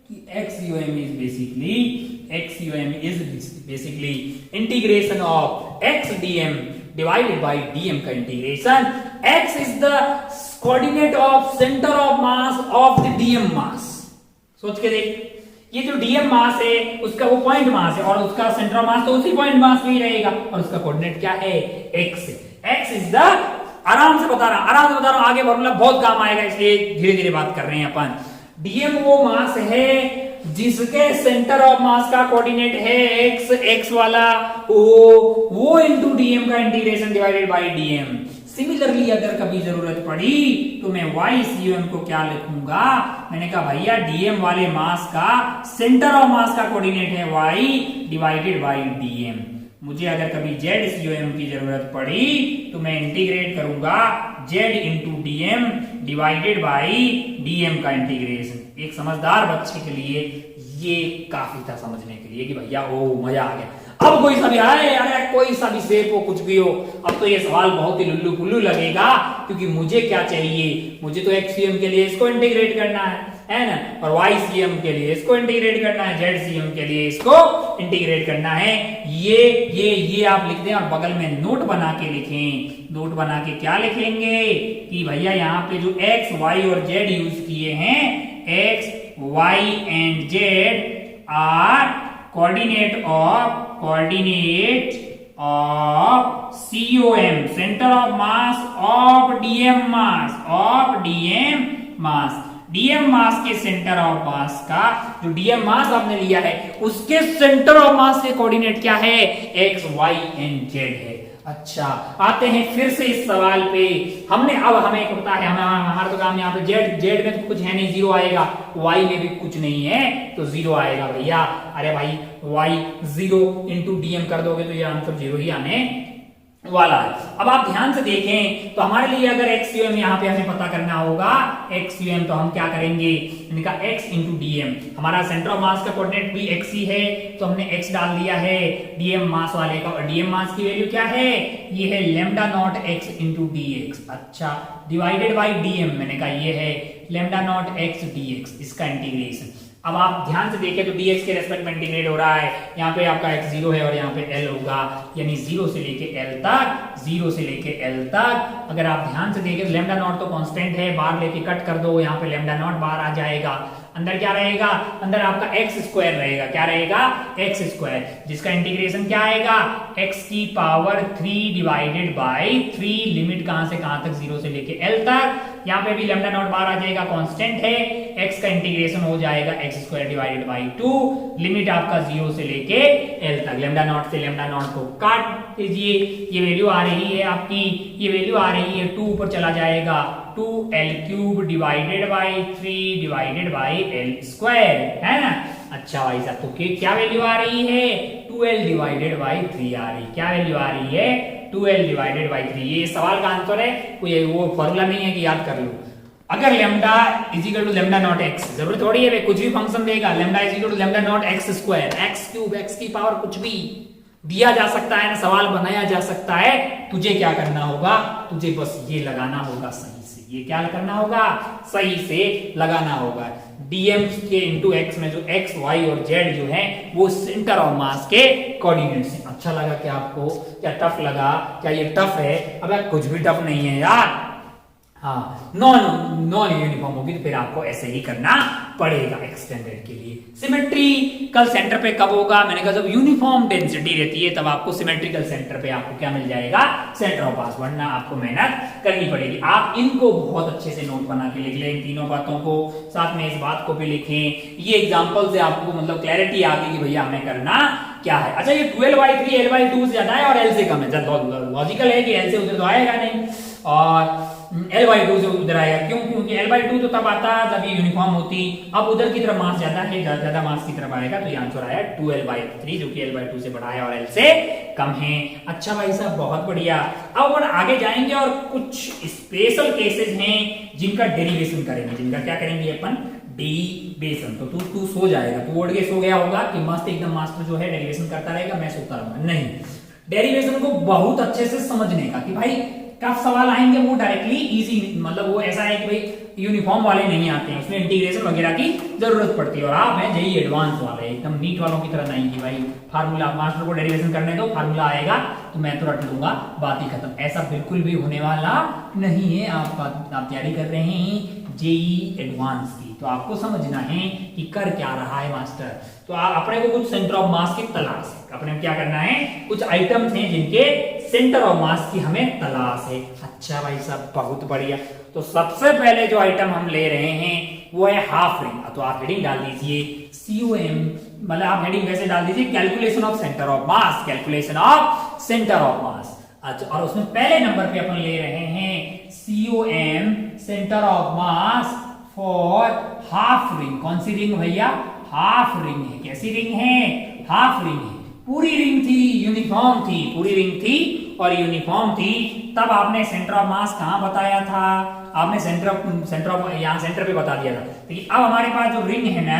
कि XUM is basically integration of x dm divided by dm का integration. x is the coordinate of centre of mass of the dm मास। सोच के देख, ये जो dm मास है उसका वो पॉइंट मास है और उसका सेंटर ऑफ मास तो उसी पॉइंट मास में ही रहेगा और उसका कोऑर्डिनेट क्या है, x। x इज द, आराम से बता रहा हूं, आगे फॉर्मूला बहुत काम आएगा इसलिए धीरे धीरे बात कर रहे हैं अपन। dm वो मास है जिसके सेंटर ऑफ मास का कोऑर्डिनेट है x वाला वो इनटू dm का integration divided by dm। Similarly अगर कभी जरूरत पड़ी तो मैं YCUM को क्या लिखूंगा, मैंने कहा भैया dm वाले मास का सेंटर ऑफ मास का कोऑर्डिनेट है y डिवाइडेड बाय dm। मुझे अगर कभी ZCUM की जरूरत पड़ी तो मैं इंटीग्रेट करूंगा z into dm divided by dm का इंटीग्रेशन। एक समझदार बच्चे के लिए ये काफी था समझने के लिए कि भैया ओ मजा आ गया। अब कोई सा भी आए, अरे कोई सा भी शेप हो, कुछ भी हो, अब तो ये सवाल बहुत ही लुल्लू पुल्लू लगेगा क्योंकि मुझे क्या चाहिए, मुझे तो XCM के लिए इसको इंटीग्रेट करना है ना, और YCM के लिए इसको इंटीग्रेट करना है, ZCM के लिए इसको इंटीग्रेट करना है। ये आप लिख दें और बगल में नोट बना के लिखें। नोट बना के क्या लिखेंगे कि भैया यहाँ पे जो X, Y और Z यूज किए हैं, X, Y and Z are coordinate of COM center of mass of dm mass dm मास के सेंटर ऑफ मास का जो dm मास आपने लिया है उसके सेंटर ऑफ मास के कोऑर्डिनेट क्या है, x y एंड z है। अच्छा, आते हैं फिर से इस सवाल पे। हमने अब हमें पता है हमारा तो काम यहाँ पे जेड में तो कुछ है नहीं, जीरो आएगा, वाई में भी कुछ नहीं है तो जीरो आएगा भैया। अरे भाई वाई जीरो इंटू डीएम कर दोगे तो ये आंसर जीरो ही आने वाला है। अब आप ध्यान से देखें तो हमारे लिए अगर एक्सयूएम यहाँ पे हमें पता करना होगा एक्सयूएम, तो हम क्या करेंगे, इनका x इंटू डीएम, हमारा सेंटर ऑफ मास का कोऑर्डिनेट भी x ही है तो हमने x डाल दिया है, डीएम मास वाले का, और डीएम मास की वैल्यू क्या है, ये है lambda naught x into dx। अच्छा, डिवाइडेड बाई डीएम, मैंने कहा ये है लेमडा नॉट x dx, इसका इंटीग्रेशन। अब आप ध्यान से देखें तो dx के रेस्पेक्ट में इंटीग्रेट हो रहा है, यहाँ पे आपका x जीरो है और यहाँ पे l होगा, यानी जीरो से लेके l तक, जीरो से लेके l तक। अगर आप ध्यान से देखें तो लेमडा नॉट तो कांस्टेंट है, बाहर लेके कट कर दो, यहाँ पे लेमडा नॉट बाहर आ जाएगा, अंदर क्या रहेगा, अंदर आपका x स्क्वायर रहेगा, क्या रहेगा, x स्क्वायर, जिसका इंटीग्रेशन क्या आएगा, x की पावर 3 डिवाइडेड बाई 3, लिमिट कहां से कहां तक, जीरो से लेके l तक, यहाँ पे भी लेमडा नॉट बाहर आ जाएगा, कांस्टेंट है, x का इंटीग्रेशन हो जाएगा x square divided by 2, limit आपका जीरो से लेके l तक, लेमडा नॉट से लेमडा नॉट को काट दीजिए, ये वैल्यू आ रही है आपकी, ये वैल्यू आ रही है 2 ऊपर चला जाएगा, 2l cube divided by 3 divided by l square, है ना। अच्छा भाई साहब, तो क्या वैल्यू आ रही है, 2l डिवाइडेड बाई 3 आ रही, क्या वैल्यू आ रही है, 2l डिवाइडेड बाई 3। ये सवाल का आंसर है, कोई वो फॉर्मूला नहीं है कि याद कर लो। अगर lambda is equal to lambda not x, जरूरत थोड़ी है कुछ भी फंक्शन देगा, lambda is equal to lambda not x square, x cube, x की पावर कुछ भी दिया जा सकता है ना, सवाल बनाया जा सकता है, तुझे क्या करना होगा, तुझे बस ये लगाना होगा सही से, ये क्या करना होगा, सही से लगाना होगा। डीएम के इंटू एक्स में जो एक्स वाई और जेड जो है वो सेंटर ऑफ मास के कोऑर्डिनेट्स हैं। अच्छा लगा क्या आपको, क्या टफ लगा, क्या ये टफ है, अब कुछ भी टफ नहीं है यार। हाँ, नॉन यूनिफॉर्म होगी तो फिर आपको ऐसे ही करना पड़ेगा एक्सटेंडेड के लिए। सिमेट्रिकल सेंटर पे कब होगा, मैंने कहा जब यूनिफॉर्म डेंसिटी रहती है तब आपको सिमेट्रिकल सेंटर पे आपको क्या मिल जाएगा, सेंटर ऑफ मास, वरना आपको मेहनत करनी पड़ेगी। आप इनको बहुत अच्छे से नोट बना के लिख लें, इन तीनों बातों को, साथ में इस बात को भी लिखें, ये एग्जाम्पल से आपको मतलब क्लैरिटी आ गई कि भैया हमें करना क्या है। अच्छा, ये 12/3 L/2 से ज्यादा है और L से कम है, लॉजिकल है कि L से उधर तो आएगा नहीं और L/2 से उधर आएगा, क्यों, क्योंकि L/2 तो तब आता जब ये यूनिफॉर्म होती, अब उधर की तरफ मास ज्यादा है, ज्यादा मास की तरफ आएगा, तो ये आंसर आया 2L/3 जो कि L/2 से बड़ा है और L से कम है। अच्छा भाई साहब, बहुत बढ़िया। अब अपन आगे जाएंगे और कुछ स्पेशल केसेस हैं जिनका डेरिवेशन करेंगे, जिनका क्या करेंगे अपन, डेरिवेशन। तो तू सो जाएगा, तू उड़ के सो गया होगा कि मस्त एकदम मास्टर जो है डेरिवेशन करता रहेगा, मैं सोता रहूंगा, नहीं, डेरिवेशन को बहुत अच्छे से समझने का कि भाई टफ सवाल आएंगे वो डायरेक्टली इजी, मतलब वो ऐसा है कि भाई यूनिफॉर्म वाले नहीं आते हैं, उसमें इंटीग्रेशन वगैरह की जरूरत पड़ती है, और आप हैं जेई एडवांस वाले, एकदम नीट वालों की तरह नहीं कि भाई फार्मूला मास्टर को डेरिवेशन करने दो, फार्मूला आएगा तो मैं तो रट लूंगा, बात ही खत्म, ऐसा बिल्कुल भी होने वाला नहीं है। आप तैयारी कर रहे हैं जेई एडवांस की, तो आपको समझना है कि कर क्या रहा है मास्टर। तो अपने को कुछ सेंटर ऑफ मास की तलाश है, अपने क्या करना है, कुछ आइटम्स हैं जिनके सेंटर ऑफ मास की हमें तलाश है। अच्छा भाई साहब, बहुत बढ़िया। तो सबसे पहले जो आइटम हम ले रहे हैं वो है हाफ रिंग, तो आप हेडिंग डाल दीजिए COM, मतलब आप हेडिंग वैसे डाल दीजिए calculation of centre of mass, calculation of centre of मास। अच्छा, और उसमें पहले नंबर पे अपन ले रहे हैं COM centre of mass for half ring. कौन सी रिंग भैया, हाफ रिंग है। कैसी रिंग है, हाफ रिंग है। पूरी रिंग थी, यूनिफॉर्म थी, पूरी रिंग थी और यूनिफॉर्म थी, तब आपने सेंटर ऑफ मास कहां बताया था, आपने सेंटर ऑफ यहां सेंटर पे बता दिया था। देखिए अब हमारे पास जो रिंग है ना,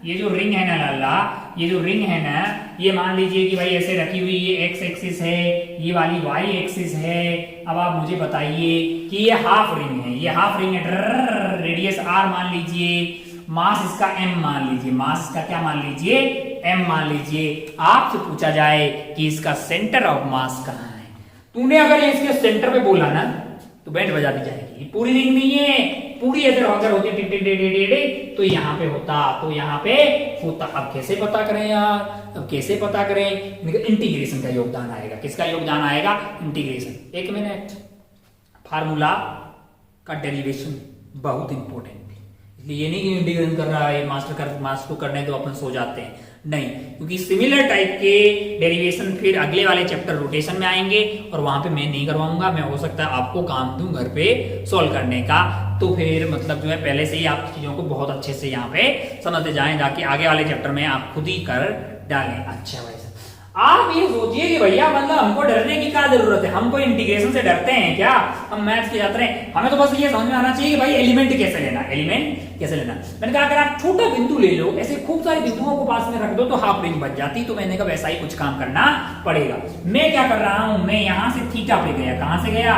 ये जो रिंग है ना लाला, ये जो रिंग है ना, ये मान लीजिए कि भाई ऐसे रखी हुई, ये एक्स एक्सिस है, ये वाली वाई एक्सिस है। अब आप मुझे बताइए कि ये हाफ रिंग है, ये हाफ रिंग है, रेडियस r मान लीजिए, मास इसका m मान लीजिए, मास इसका क्या मान लीजिए, m मान लीजिए। आपसे पूछा जाए कि इसका सेंटर ऑफ मास कहाँ है, तूने अगर इसके सेंटर पे बोला ना तो बैंड बजा दी जाएगी। पूरी रिंग नहीं है, पूरी अगर होती तो यहाँ पे होता, तो यहाँ पे होता। अब कैसे पता करें यार, अब कैसे पता करें, इंटीग्रेशन का योगदान आएगा। किसका योगदान आएगा, इंटीग्रेशन। एक मिनट, फार्मूला का डेरिवेशन बहुत इंपॉर्टेंट है, इसलिए ये नहीं कि इंटीग्रेशन कर रहा है मास्टर को करने तो अपन सो जाते हैं, नहीं, क्योंकि सिमिलर टाइप के डेरिवेशन फिर अगले वाले चैप्टर रोटेशन में आएंगे और वहां पे मैं नहीं करवाऊंगा। मैं हो सकता है आपको काम दूं घर पे सॉल्व करने का, तो फिर मतलब जो है पहले से ही आप चीजों को बहुत अच्छे से यहाँ पे समझते जाएं, ताकि आगे वाले चैप्टर में आप खुद ही कर डालें। अच्छा भाई, आप ये सोचिए कि भैया मतलब हमको डरने की क्या जरूरत है, हम कोई इंटीग्रेशन से डरते हैं क्या? हम मैथ्स के छात्र हैं, हमें तो बस ये समझ में आना चाहिए कि भाई एलिमेंट कैसे लेना, एलिमेंट कैसे लेना। मैंने कहा अगर आप छोटा बिंदु ले लो, ऐसे खूब सारे बिंदुओं को पास में रख दो तो हाफ रेंज बच जाती, तो मैंने कहा वैसा ही कुछ काम करना पड़ेगा। मैं क्या कर रहा हूं, मैं यहां से थीटा पे गया, कहां से गया,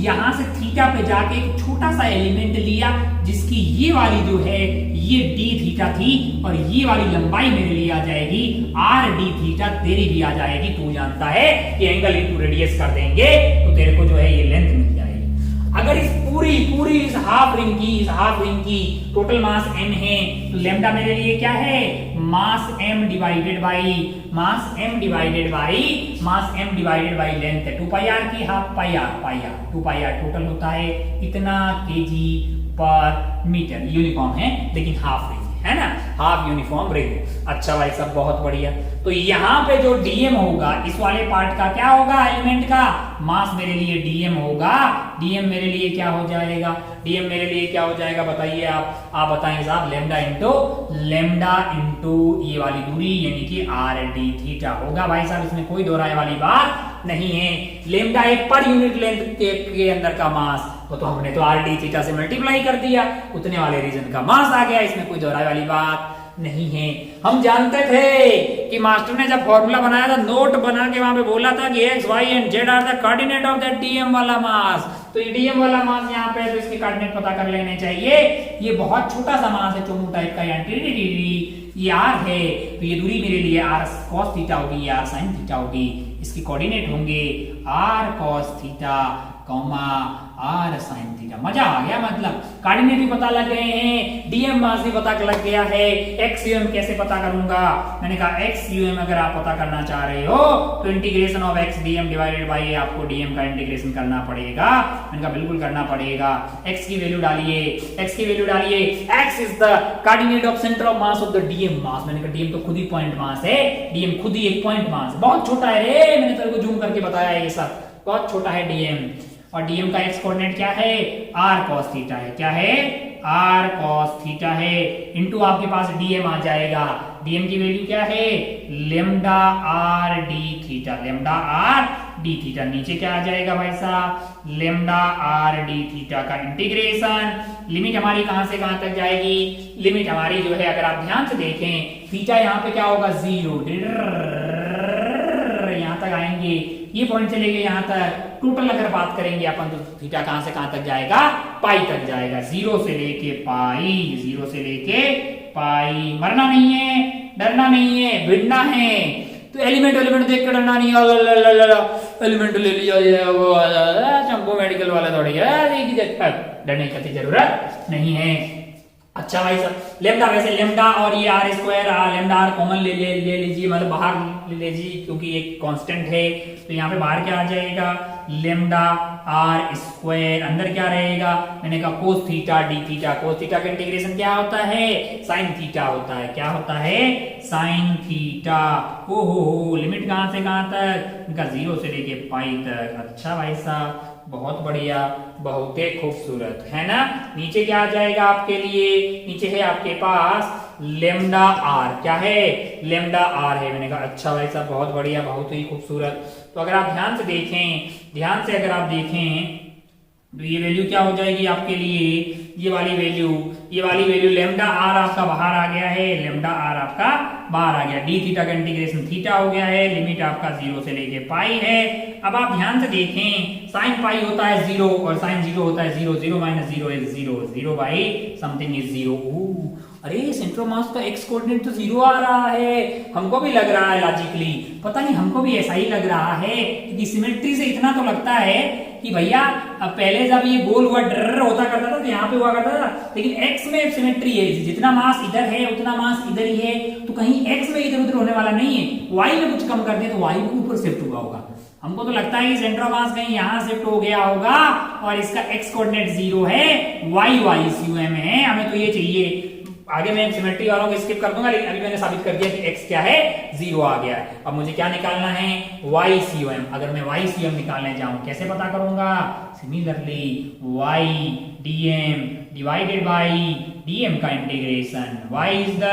यहां से थीटा पे जाके एक छोटा सा एलिमेंट लिया जिसकी ये वाली जो है ये डी थीटा थी और ये वाली लंबाई मेरे लिए आ जाएगी आर डी थीटा, तेरी भी आ जाएगी। तू जानता है कि एंगल इनटू रेडियस कर देंगे तो तेरे को जो है ये लेंथ मिल जाएगी। अगर इस पूरी इस हाफ रिंग की टोटल मास m है तो लेम्डा मेरे लिए क्या है, मास m डिवाइडेड बाई लेंथ है 2 पाई r की हाफ पाई r 2 पाई r टोटल होता है इतना केजी पर मीटर। यूनिफॉर्म है लेकिन हाफ रेंज है ना, हाफ यूनिफॉर्म रेंज। अच्छा भाई सब बहुत बढ़िया। तो यहाँ पे जो डीएम होगा इस वाले पार्ट का क्या होगा, एलिमेंट का मास मेरे लिए डीएम होगा। डीएम मेरे लिए क्या हो जाएगा, डीएम मेरे लिए क्या हो जाएगा बताइए आप बताएंगे साहब, लेम्डा इंटू ये वाली दूरी यानी कि आर डी थीटा होगा। भाई साहब इसमें कोई दोहराए वाली बात नहीं है। लेम्डा एक पर यूनिट लेंथ के अंदर का मास, तो हमने तो आर डी थीटा से मल्टीप्लाई कर दिया, उतने वाले रीजन का मास आ गया, इसमें कोई दोहराए वाली बात नहीं है। हम जानते थे कि मास्टर ने जब फॉर्मूला बनाया था, नोट बना के वहां पे बोला था कि x y and z are the coordinate of that dm वाला मास। तो ये डीएम वाला मास यहाँ पे तो इसके कोऑर्डिनेट पता कर लेने चाहिए। ये बहुत छोटा सा मास है, चोमू टाइप का, ये आर है, तो ये दूरी मेरे लिए आर कॉस थीटा होगी, ये आर साइन थीटा होगी। इसके कोऑर्डिनेट होंगे r cos theta comma r sine theta. मजा आ गया, मतलब कोऑर्डिनेट भी पता लग गए हैं, डीएम मास भी पता लग गया है। एक्स यूएम कैसे पता करूंगा, मैंने कहा एक्स यूएम अगर आप पता करना चाह रहे हो तो integration of x DM divided by आपको डीएम का इंटीग्रेशन करना पड़ेगा। मैंने कहा बिल्कुल करना पड़ेगा। एक्स की वैल्यू डालिए, x is the coordinate of centre of mass of the dm mass. मैंने कहा डीएम तो खुद ही पॉइंट मास है, डीएम खुद ही एक पॉइंट मास है, बहुत छोटा है रे, मैंने तेरे को जूम करके बताया ये सब, बहुत छोटा है डीएम। और डीएम का एक्स कोऑर्डिनेट क्या है, आर कॉस थीटा है, क्या है, आर कॉस थीटा है, इनटू आपके पास डीएम आ जाएगा। डीएम की वैल्यू क्या है, लेम्डा आर डी थीटा, नीचे क्या आ जाएगा भाई साहब, लेम्डा आर डी थीटा का इंटीग्रेशन। लिमिट हमारी कहां से कहां तक जाएगी, लिमिट हमारी जो है अगर आप ध्यान से देखें, थीटा यहाँ पे क्या होगा, 0 यहां तक आएंगे, ये पॉइंट से लेके यहां तक टोटल अगर बात करेंगे अपन तो थीटा कहां से कहां तक जाएगा, पाई तक जाएगा। 0 से लेके पाई। मरना नहीं है, डरना नहीं है, भिड़ना है। तो एलिमेंट देख कर डरना नहीं है, एलिमेंट ले लिया चंपू मेडिकल वाला थोड़ी है, डरने की जरूरत नहीं है। अच्छा भाई साहब, लेम्डा वैसे लेम्डा और ये r square, lambda r common ले लीजिए, मतलब बाहर ले लीजिए क्योंकि एक कांस्टेंट है, तो यहाँ पे बाहर क्या आ जाएगा, लेम्डा आर स्क्वायर, अंदर क्या रहेगा, मैंने कहा cos theta D theta. Cos theta का इंटीग्रेशन क्या होता है, साइन थीटा होता है, क्या होता है, साइन थीटा। ओहो, लिमिट कहां से कहां तक, इनका 0 से लेके पाई तक। अच्छा भाई साहब बहुत बढ़िया, बहुत ही खूबसूरत है ना। नीचे क्या आ जाएगा आपके लिए, नीचे है आपके पास लेम्डा आर, क्या है, लेम्डा आर है। मैंने कहा अच्छा भाई साहब बहुत बढ़िया, बहुत ही खूबसूरत। तो अगर आप ध्यान से देखें, अगर आप देखें तो ये वैल्यू क्या हो जाएगी आपके लिए, ये वाली वैल्यू लेम्डा आर आपका बाहर आ गया है, लेम्डा आर आपका बाहर आ गया। डी थीटा का इंटीग्रेशन थीटा हो गया है, लिमिट आपका 0 से लेके पाई है। अब आप ध्यान से देखें, साइन पाई होता है 0 और साइन 0 होता है 0, 0 minus 0 is 0, 0 by something is 0। अरे सेंटर ऑफ मास का एक्स कोऑर्डिनेट तो 0 आ रहा है, हमको भी लग रहा है लॉजिकली, पता नहीं हमको भी ऐसा ही लग रहा है, क्योंकि सिमेट्री से इतना तो लगता है कि भैया अब पहले जब ये गोल हुआ डर होता करता था तो यहाँ पे हुआ करता था, लेकिन एक्स में सिमेट्री है, जितना मास इधर है उतना मास इधर ही है, तो कहीं एक्स में इधर उधर होने वाला नहीं है। वाई में कुछ कम कर दे तो वाई को ऊपर शिफ्ट हुआ होगा, हमको तो लगता है कि सेंटर ऑफ मास कहीं यहां शिफ्ट हो गया होगा और इसका एक्स कोऑर्डिनेट 0 है, वाई वाई यूएम है, हमें तो ये चाहिए। आगे मैं सिमेट्री वालों को स्किप कर दूंगा, लेकिन अभी मैंने साबित कर दिया कि x क्या है, 0 आ गया। अब मुझे क्या निकालना है, YCOM। अगर मैं YCOM निकालने जाऊं कैसे पता करूंगा, similarly y dm divided by dm का integration. y is the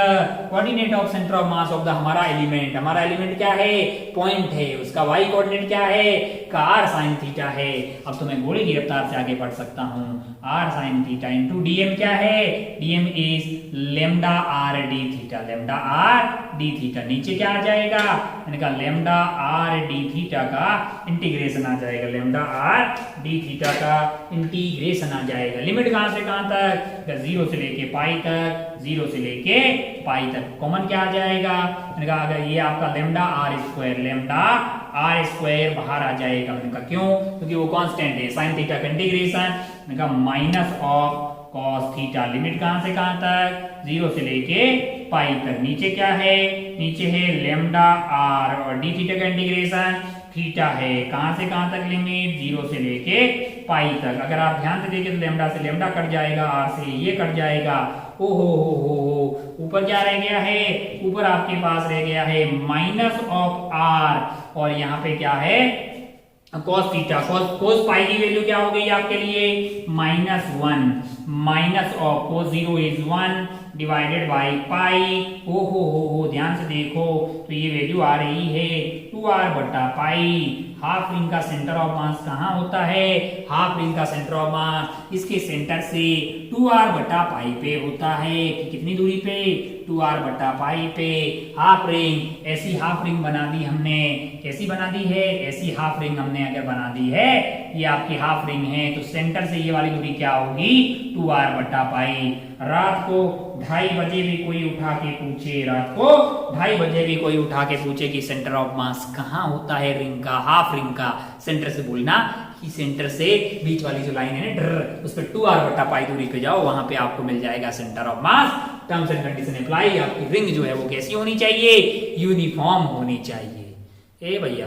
coordinate of centre of mass of the हमारा एलिमेंट। हमारा एलिमेंट क्या है, पॉइंट है, उसका y कोऑर्डिनेट क्या है, कार साइन थीटा है। अब तो मैं घोड़े की रफ्तार से आगे बढ़ सकता हूं, r sine theta into dm क्या है, dm is lambda r d theta, lambda r d theta. नीचे क्या आ जाएगा, मैंने कहा लेम्डा r d थीटा का इंटीग्रेशन आ जाएगा, लेम्डा r d थीटा का इंटीग्रेशन आ जाएगा। लिमिट कहां से कहां तक, 0 से लेके पाई तक, 0 से लेके पाई तक। कॉमन क्या आ जाएगा, मैंने कहा अगर ये आपका lambda r square, lambda r square बाहर आ जाएगा। मैंने कहा क्यों, क्योंकि वो कांस्टेंट है, साइन थीटा का इंटीग्रेशन। मैंने कहा minus of cos theta, limit कहां से कहां तक, 0 से लेके पाई तक। नीचे क्या है, नीचे है लेम्डा r और d थीटा का इंटीग्रेशन थीटा है, कहां से कहां तक लिमिट, 0 से लेके पाई तक। अगर आप ध्यान से देखें तो लेम्डा से लेम्डा कट जाएगा, r से ये कट जाएगा। ओ हो, ऊपर क्या रह गया है, ऊपर आपके पास रह गया है माइनस ऑफ r, और यहाँ पे क्या है cos थीटा। cos पाई की वैल्यू क्या हो गई आपके लिए, -1, minus of cos 0 is 1 divided by pi. ओ हो, ध्यान से देखो तो ये वैल्यू आ रही है 2r बटा पाई। हाफ रिंग का सेंटर ऑफ मास कहाँ होता है, हाफ रिंग का सेंटर ऑफ मास इसके सेंटर से 2r बटा पाई पे होता है। कि कितनी दूरी पे, 2r बटा पाई पे। हाफ रिंग, ऐसी हाफ रिंग बना दी हमने, कैसी बना दी है, ऐसी हाफ रिंग हमने अगर बना दी है, ये आपकी हाफ रिंग है, तो सेंटर से ये वाली दूरी क्या होगी, 2r बटा पाई। रात को 2:30 बजे भी कोई उठा के पूछे, रात को 2:30 बजे भी कोई उठा के पूछे कि सेंटर ऑफ मास कहाँ होता है रिंग का, हाफ रिंग का, सेंटर से बोलना कि सेंटर से बीच वाली जो लाइन है ना उस पर 2r बटा पाई दूरी पे जाओ, वहां पे आपको मिल जाएगा centre of mass. Terms and condition apply. आपकी रिंग जो है वो कैसी होनी चाहिए, यूनिफॉर्म होनी चाहिए। ए भैया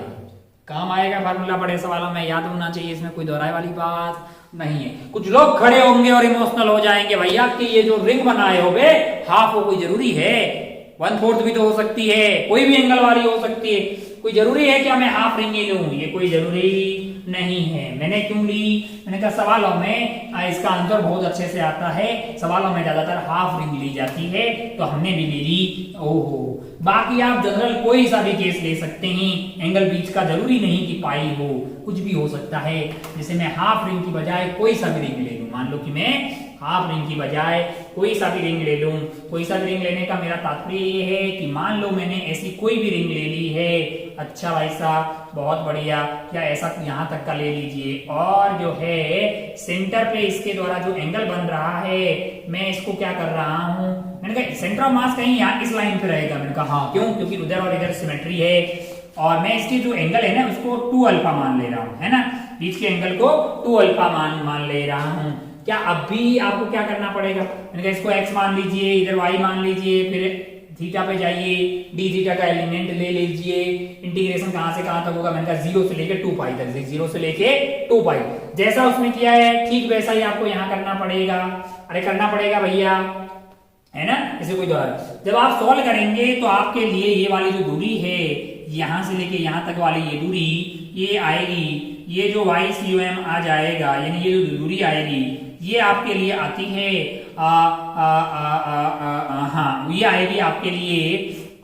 काम आएगा फार्मूला बड़े सवालों में, याद होना चाहिए, इसमें कोई दोहराए वाली बात नहीं है। कुछ लोग खड़े होंगे और इमोशनल हो जाएंगे, भैया कि ये जो रिंग बनाए हो बे हाफ हो, कोई जरूरी है, 1/4 भी तो हो सकती है, कोई भी एंगल वाली हो सकती है, कोई जरूरी है क्या मैं हाफ रिंग ही लूं, ये कोई जरूरी नहीं है। मैंने क्यों ली, मैंने कहा सवालों में इसका आंसर बहुत अच्छे से आता है, सवालों में ज्यादातर हाफ रिंग ली जाती है, तो हमने भी ले ली। ओहो, बाकी आप जनरल कोई सा भी केस ले सकते हैं, एंगल बीच का जरूरी नहीं कि पाई हो, कुछ भी हो सकता है। जैसे मैं हाफ रिंग की बजाय कोई सा भी रिंग ले लूं, मान लो कि मैं हाफ रिंग की बजाय कोई सा भी रिंग ले लूं। कोई सा भी रिंग लेने का मेरा तात्पर्य ये है कि मान लो मैंने ऐसी कोई भी रिंग ले ली है, अच्छा भाई साहब बहुत बढ़िया, क्या ऐसा यहाँ तक का ले लीजिए, और जो है सेंटर पे इसके द्वारा जो एंगल बन रहा है मैं इसको क्या कर रहा हूँ, मैंने कहा सेंटर ऑफ मास कहीं यहाँ इस लाइन पे रहेगा। मैंने कहा हाँ, क्यों, क्योंकि उधर और इधर सिमेट्री है, और मैं इसकी जो एंगल है ना उसको 2 अल्फा मान ले रहा हूँ, है ना, बीच के एंगल को 2 अल्फा मान ले रहा हूँ। क्या अब भी आपको क्या करना पड़ेगा, मैंने कहा इसको x मान लीजिए, इधर y मान लीजिए, फिर थीटा पे जाइए, d थीटा का एलिमेंट ले लीजिए, इंटीग्रेशन कहां से कहां तक होगा, मैंने कहा 0 से लेके 2 पाई तक, 0 से लेके 2 पाई, जैसा उसमें किया है ठीक वैसा ही आपको यहाँ करना पड़ेगा। अरे करना पड़ेगा भैया, है ना, इसे कोई दोहरा। जब आप सॉल्व करेंगे तो आपके लिए ये वाली जो दूरी है यहां से लेके यहां तक वाली ये दूरी ये आएगी, ये जो YCOM आ जाएगा, यानी ये जो दूरी आएगी ये आपके लिए आती है हाँ, ये आएगी आपके लिए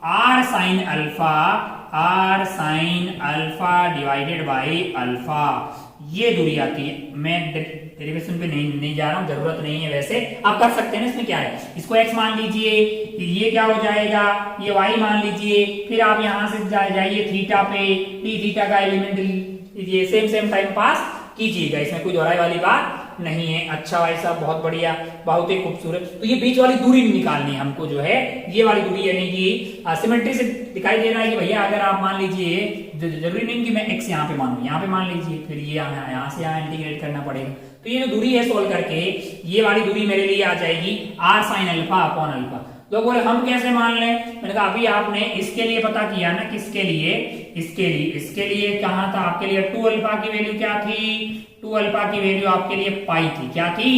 r sine alpha divided by alpha, ये दूरी आती है। मैं डेरिवेशन पे नहीं जा रहा हूं, जरूरत नहीं है, वैसे आप कर सकते हैं। इसमें क्या है, इसको x मान लीजिए, ये क्या हो जाएगा, ये y मान लीजिए, फिर आप यहां से जाइए थीटा पे, d थीटा का एलिमेंट लीजिए, सेम टाइम पास कीजिएगा, इसमें कोई दोहराई वाली बात नहीं है। अच्छा भाई साहब बहुत बढ़िया, बहुत ही खूबसूरत। तो ये बीच वाली दूरी निकालनी है हमको, जो है ये वाली दूरी, यानी कि सिमेट्री से दिखाई दे रहा है कि भैया अगर आप मान लीजिए, जरूरी नहीं कि मैं x यहाँ पे मानूं, यहाँ पे मान लीजिए, फिर ये यहाँ से यहाँ इंटीग्रेट करना पड़ेगा, तो ये जो दूरी है सोल्व करके ये वाली दूरी मेरे लिए आ जाएगी r sine alpha upon alpha. लोग बोले हम कैसे मान लें, मैंने कहा अभी आपने इसके लिए पता किया ना, किसके लिए, इसके लिए कहा था आपके लिए 2 अल्फा की वैल्यू क्या थी, 2 अल्फा की वैल्यू आपके लिए पाई थी, क्या थी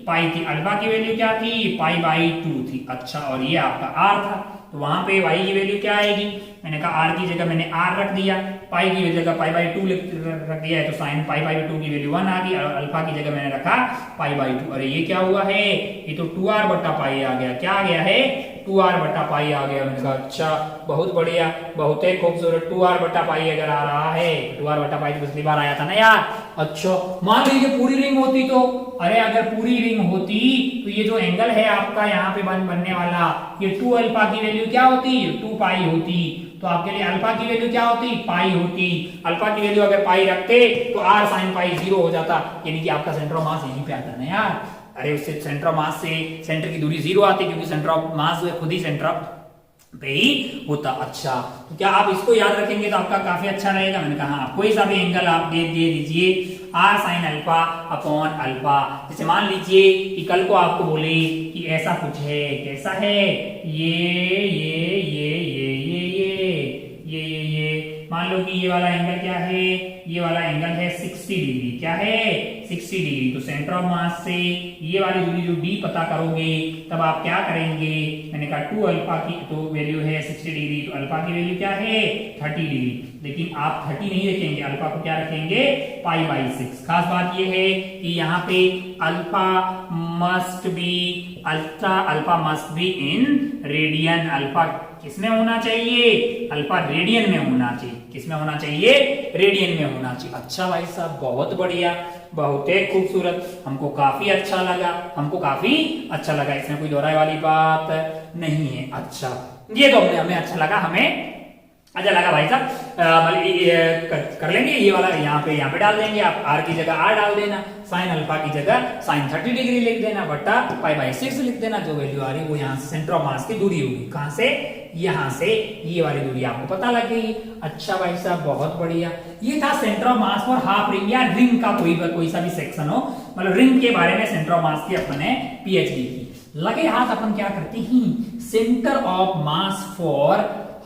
पाई थी, अल्फा की वैल्यू क्या थी, पाई बाई 2 थी। अच्छा, और ये आपका आर था, तो वहां पे y की वैल्यू क्या आएगी, मैंने कहा r की जगह मैंने r रख दिया, पाई की जगह पाई बाई 2 रख दिया है, तो साइन पाई बाई 2 की वैल्यू 1 आ गई, और अल्फा की जगह मैंने रखा पाई बाई 2। अरे ये क्या हुआ है, ये तो 2r बट्टा पाई आ गया, क्या आ गया है, 2r बट्टा पाई आ गया। मैंने कहा अच्छा, बहुत बढ़िया, बहुत ही खूबसूरत, 2r बट्टा पाई अगर आ रहा है, 2r बट्टा पाई तो पिछली बार आया था ना यार। अच्छा, मान लीजिए पूरी रिंग होती तो, अरे अगर पूरी रिंग होती तो ये जो एंगल है आपका यहाँ पे बनने वाला, ये 2 अल्फा की वैल्यू क्या होती, 2 पाई होती, तो आपके लिए अल्फा की वैल्यू क्या होती, पाई होती। अल्फा की वैल्यू अगर पाई रखते तो r sin पाई 0 हो जाता, यानी कि आपका सेंटर ऑफ मास यहीं पे आता ना यार। अरे उससे सेंटर ऑफ मास से सेंटर की दूरी 0 आती, क्योंकि सेंटर ऑफ मास खुद ही सेंटर ऑफ पे ही होता। अच्छा, तो क्या आप इसको याद रखेंगे तो आपका काफी अच्छा रहेगा। मैंने कहा कोई सा भी एंगल आप दे दीजिए r sin alpha upon alpha. जैसे मान लीजिए कि कल को आपको बोले कि ऐसा कुछ है, कैसा है, ये मान लो कि ये वाला एंगल क्या है, ये वाला एंगल है 60 डिग्री, क्या है 60 डिग्री। तो सेंटर ऑफ मास से ये वाली दूरी जो d पता करोगे तब आप क्या करेंगे, मैंने कहा 2 अल्फा की तो वैल्यू है 60 डिग्री, तो अल्फा की वैल्यू क्या है 30 डिग्री, लेकिन आप 30 नहीं रखेंगे, अल्फा को क्या रखेंगे पाई बाई 6। खास बात ये है कि यहाँ पे alpha must be in radian. Alpha किसमें होना चाहिए, अल्फा रेडियन में होना चाहिए, किसमें होना चाहिए, रेडियन में होना चाहिए। अच्छा भाई साहब, बहुत बढ़िया, बहुत ही खूबसूरत, हमको काफी अच्छा लगा, हमको काफी अच्छा लगा, इसमें कोई दोहराई वाली बात नहीं है। अच्छा, ये तो हमें अच्छा लगा, हमें अच्छा लगा भाई साहब। कर लेंगे ये वाला, यहाँ पे डाल देंगे, आप r की जगह r डाल देना, साइन अल्फा की जगह साइन 30 डिग्री लिख देना, बट्टा पाई बाई 6 लिख देना, जो वैल्यू आ रही है वो यहाँ से सेंटर ऑफ मास की दूरी होगी, कहां से, यहाँ से, ये वाली दूरी आपको पता लग गई। अच्छा भाई साहब, बहुत बढ़िया, ये था centre of mass for half ring या रिंग का कोई सा भी सेक्शन हो, मतलब रिंग के बारे में सेंटर ऑफ मास की अपने पीएचडी की। लगे हाथ अपन क्या करते हैं, centre of mass for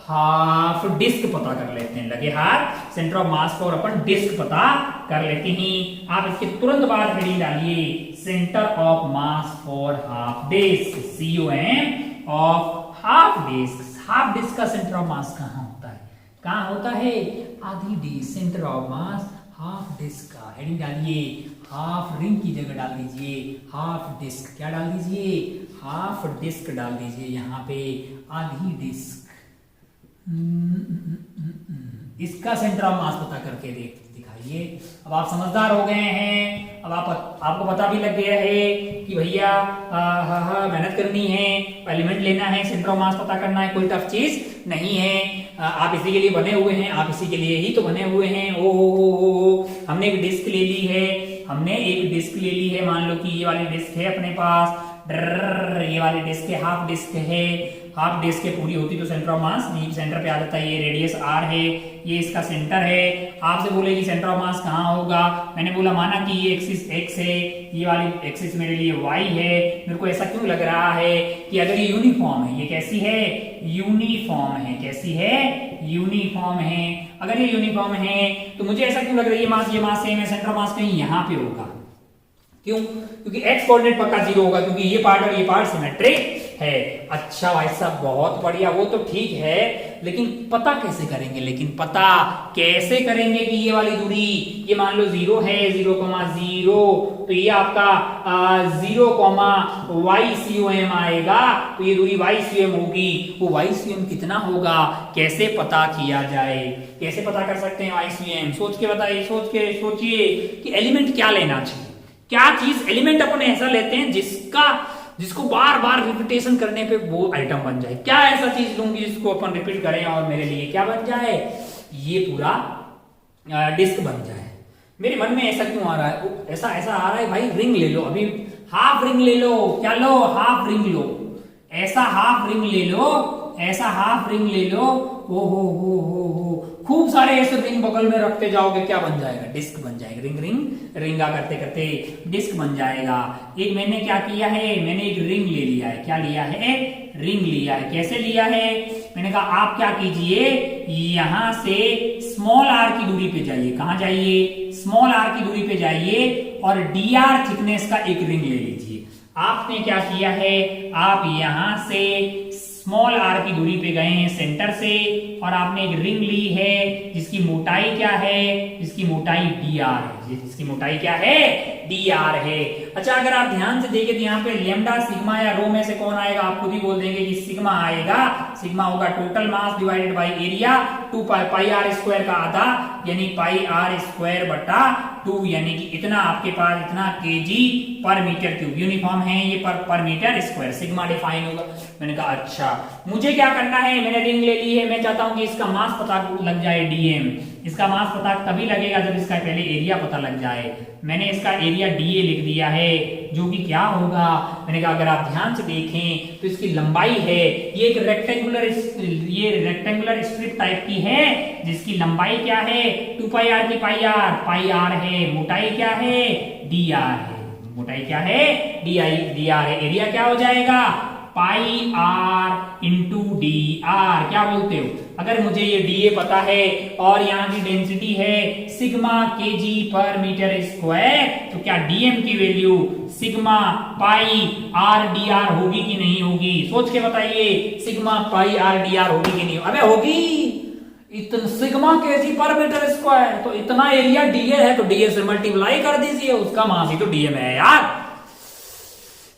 half disc पता कर लेते हैं। लगे हाथ सेंटर ऑफ मास फॉर अपन डिस्क पता कर लेते हैं। आप इसके तुरंत बाद हेडिंग डालिए centre of mass for half disc, COM of half disc. Half disc का सेंटर ऑफ मास कहां होता है, कहां होता है, आधी डिस्क, centre of mass half disc का। हेडिंग डालिए, हाफ रिंग की जगह डाल दीजिए हाफ डिस्क, क्या डाल दीजिए, हाफ डिस्क डाल दीजिए, यहाँ पे आधी डिस्क। इसका सेंटर ऑफ मास पता करके दिखाइए। अब आप समझदार हो गए हैं, अब आपको पता भी लग गया है कि भैया मेहनत करनी है, एलिमेंट लेना है, सेंटर ऑफ मास पता करना है, कोई टफ चीज नहीं है। आप इसी के लिए बने हुए हैं, आप इसी के लिए ही तो बने हुए हैं। ओ हमने एक डिस्क ले ली है, हमने एक डिस्क ले ली है, मान लो कि ये वाली डिस्क है अपने पास, ये वाली डिस्क है, हाफ डिस्क है, हाफ डिस्क के पूरी होती तो सेंटर ऑफ मास यही सेंटर पे आ जाता है। ये रेडियस r है, ये इसका सेंटर है। आपसे बोले कि सेंटर ऑफ मास कहाँ होगा, मैंने बोला माना कि ये एक्सिस x है, ये वाली एक्सिस मेरे लिए y है। मेरे को ऐसा क्यों लग रहा है कि अगर ये यूनिफॉर्म है, ये कैसी है, यूनिफॉर्म है, कैसी है, यूनिफॉर्म है। अगर ये यूनिफॉर्म है तो मुझे ऐसा क्यों लग रहा है ये मास सेम है, सेंटर ऑफ मास कहीं यहाँ पे होगा। क्यों, क्योंकि x कोऑर्डिनेट पक्का 0 होगा, क्योंकि ये पार्ट और ये पार्ट सिमेट्रिक है। अच्छा भाई साहब, बहुत बढ़िया, वो तो ठीक है, लेकिन पता कैसे करेंगे, लेकिन पता कैसे करेंगे कि ये वाली दूरी, ये मान लो 0 है, 0,0, तो ये आपका 0,YCOM आएगा, तो ये दूरी YCOM होगी। वो YCOM कितना होगा, कैसे पता किया जाए, कैसे पता कर सकते हैं YCOM, सोच के बताइए, सोचिए कि एलिमेंट क्या लेना चाहिए, क्या चीज एलिमेंट अपन ऐसा लेते हैं जिसको बार बार रिपीटेशन करने पे वो आइटम बन जाए। क्या ऐसा चीज लूंगी जिसको अपन रिपीट करें और मेरे लिए क्या बन जाए, ये पूरा डिस्क बन जाए। मेरे मन में ऐसा क्यों आ रहा है, ऐसा आ रहा है भाई, रिंग ले लो, अभी हाफ रिंग ले लो, क्या लो, हाफ रिंग लो, ऐसा हाफ रिंग ले लो, ऐसा हाफ रिंग ले लो, हो खूब सारे ऐसे रिंग बगल में रखते जाओगे, क्या बन जाएगा, डिस्क बन जाएगा। रिंगा करते करते डिस्क बन जाएगा। एक मैंने क्या किया है, मैंने एक रिंग ले लिया है, क्या लिया है, रिंग लिया है। कैसे लिया है, मैंने कहा आप क्या कीजिए, यहां से स्मॉल r की दूरी पे जाइए, कहां जाइए, स्मॉल r की दूरी पे जाइए और dr थिकनेस का एक रिंग ले लीजिए। आपने क्या किया है, आप यहां से स्मॉल आर की दूरी पे गए हैं सेंटर से, और आपने एक रिंग ली है जिसकी मोटाई क्या है, जिसकी मोटाई डी आर है, जिसकी मोटाई क्या है, डी आर है। अच्छा, अगर आप ध्यान से देखें तो यहाँ पे लेमडा, सिग्मा या रो में से कौन आएगा, आप खुद ही बोल देंगे कि सिग्मा आएगा। सिग्मा होगा total mass divided by area, 2 pi r square का आधा यानी पाई आर स्क्वायर बटा 2, यानी कि इतना आपके पास इतना केजी पर मीटर क्यूब। यूनिफॉर्म है ये पर मीटर स्क्वायर, सिग्मा डिफाइन होगा। मैंने कहा अच्छा, मुझे क्या करना है, मैंने रिंग ले ली है, मैं चाहता हूं कि इसका मास पता लग जाए डीएम। इसका मास पता तभी लगेगा जब इसका पहले एरिया पता लग जाए। मैंने इसका एरिया डीए लिख दिया है, जो कि क्या होगा, मैंने कहा अगर आप ध्यान से देखें तो इसकी लंबाई है, ये एक रेक्टेंगुलर स्ट्रिप टाइप की है जिसकी लंबाई क्या है, 2 पाई आर की पाई आर है, मोटाई क्या है, डी आर है, मोटाई क्या है, डी आर है। एरिया क्या हो जाएगा, पाई आर इंटू डी आर। क्या बोलते हो, अगर मुझे ये डीए पता है और यहाँ की डेंसिटी है सिग्मा केजी पर मीटर स्क्वायर, तो क्या डीएम की value sigma pi R D R होगी कि नहीं होगी, सोच के बताइए। Sigma pi R D R होगी कि नहीं, अबे होगी। इतना सिग्मा केजी पर मीटर स्क्वायर, तो इतना एरिया डीए है तो डीए से मल्टीप्लाई कर दीजिए, उसका मास ही तो डीएम है यार।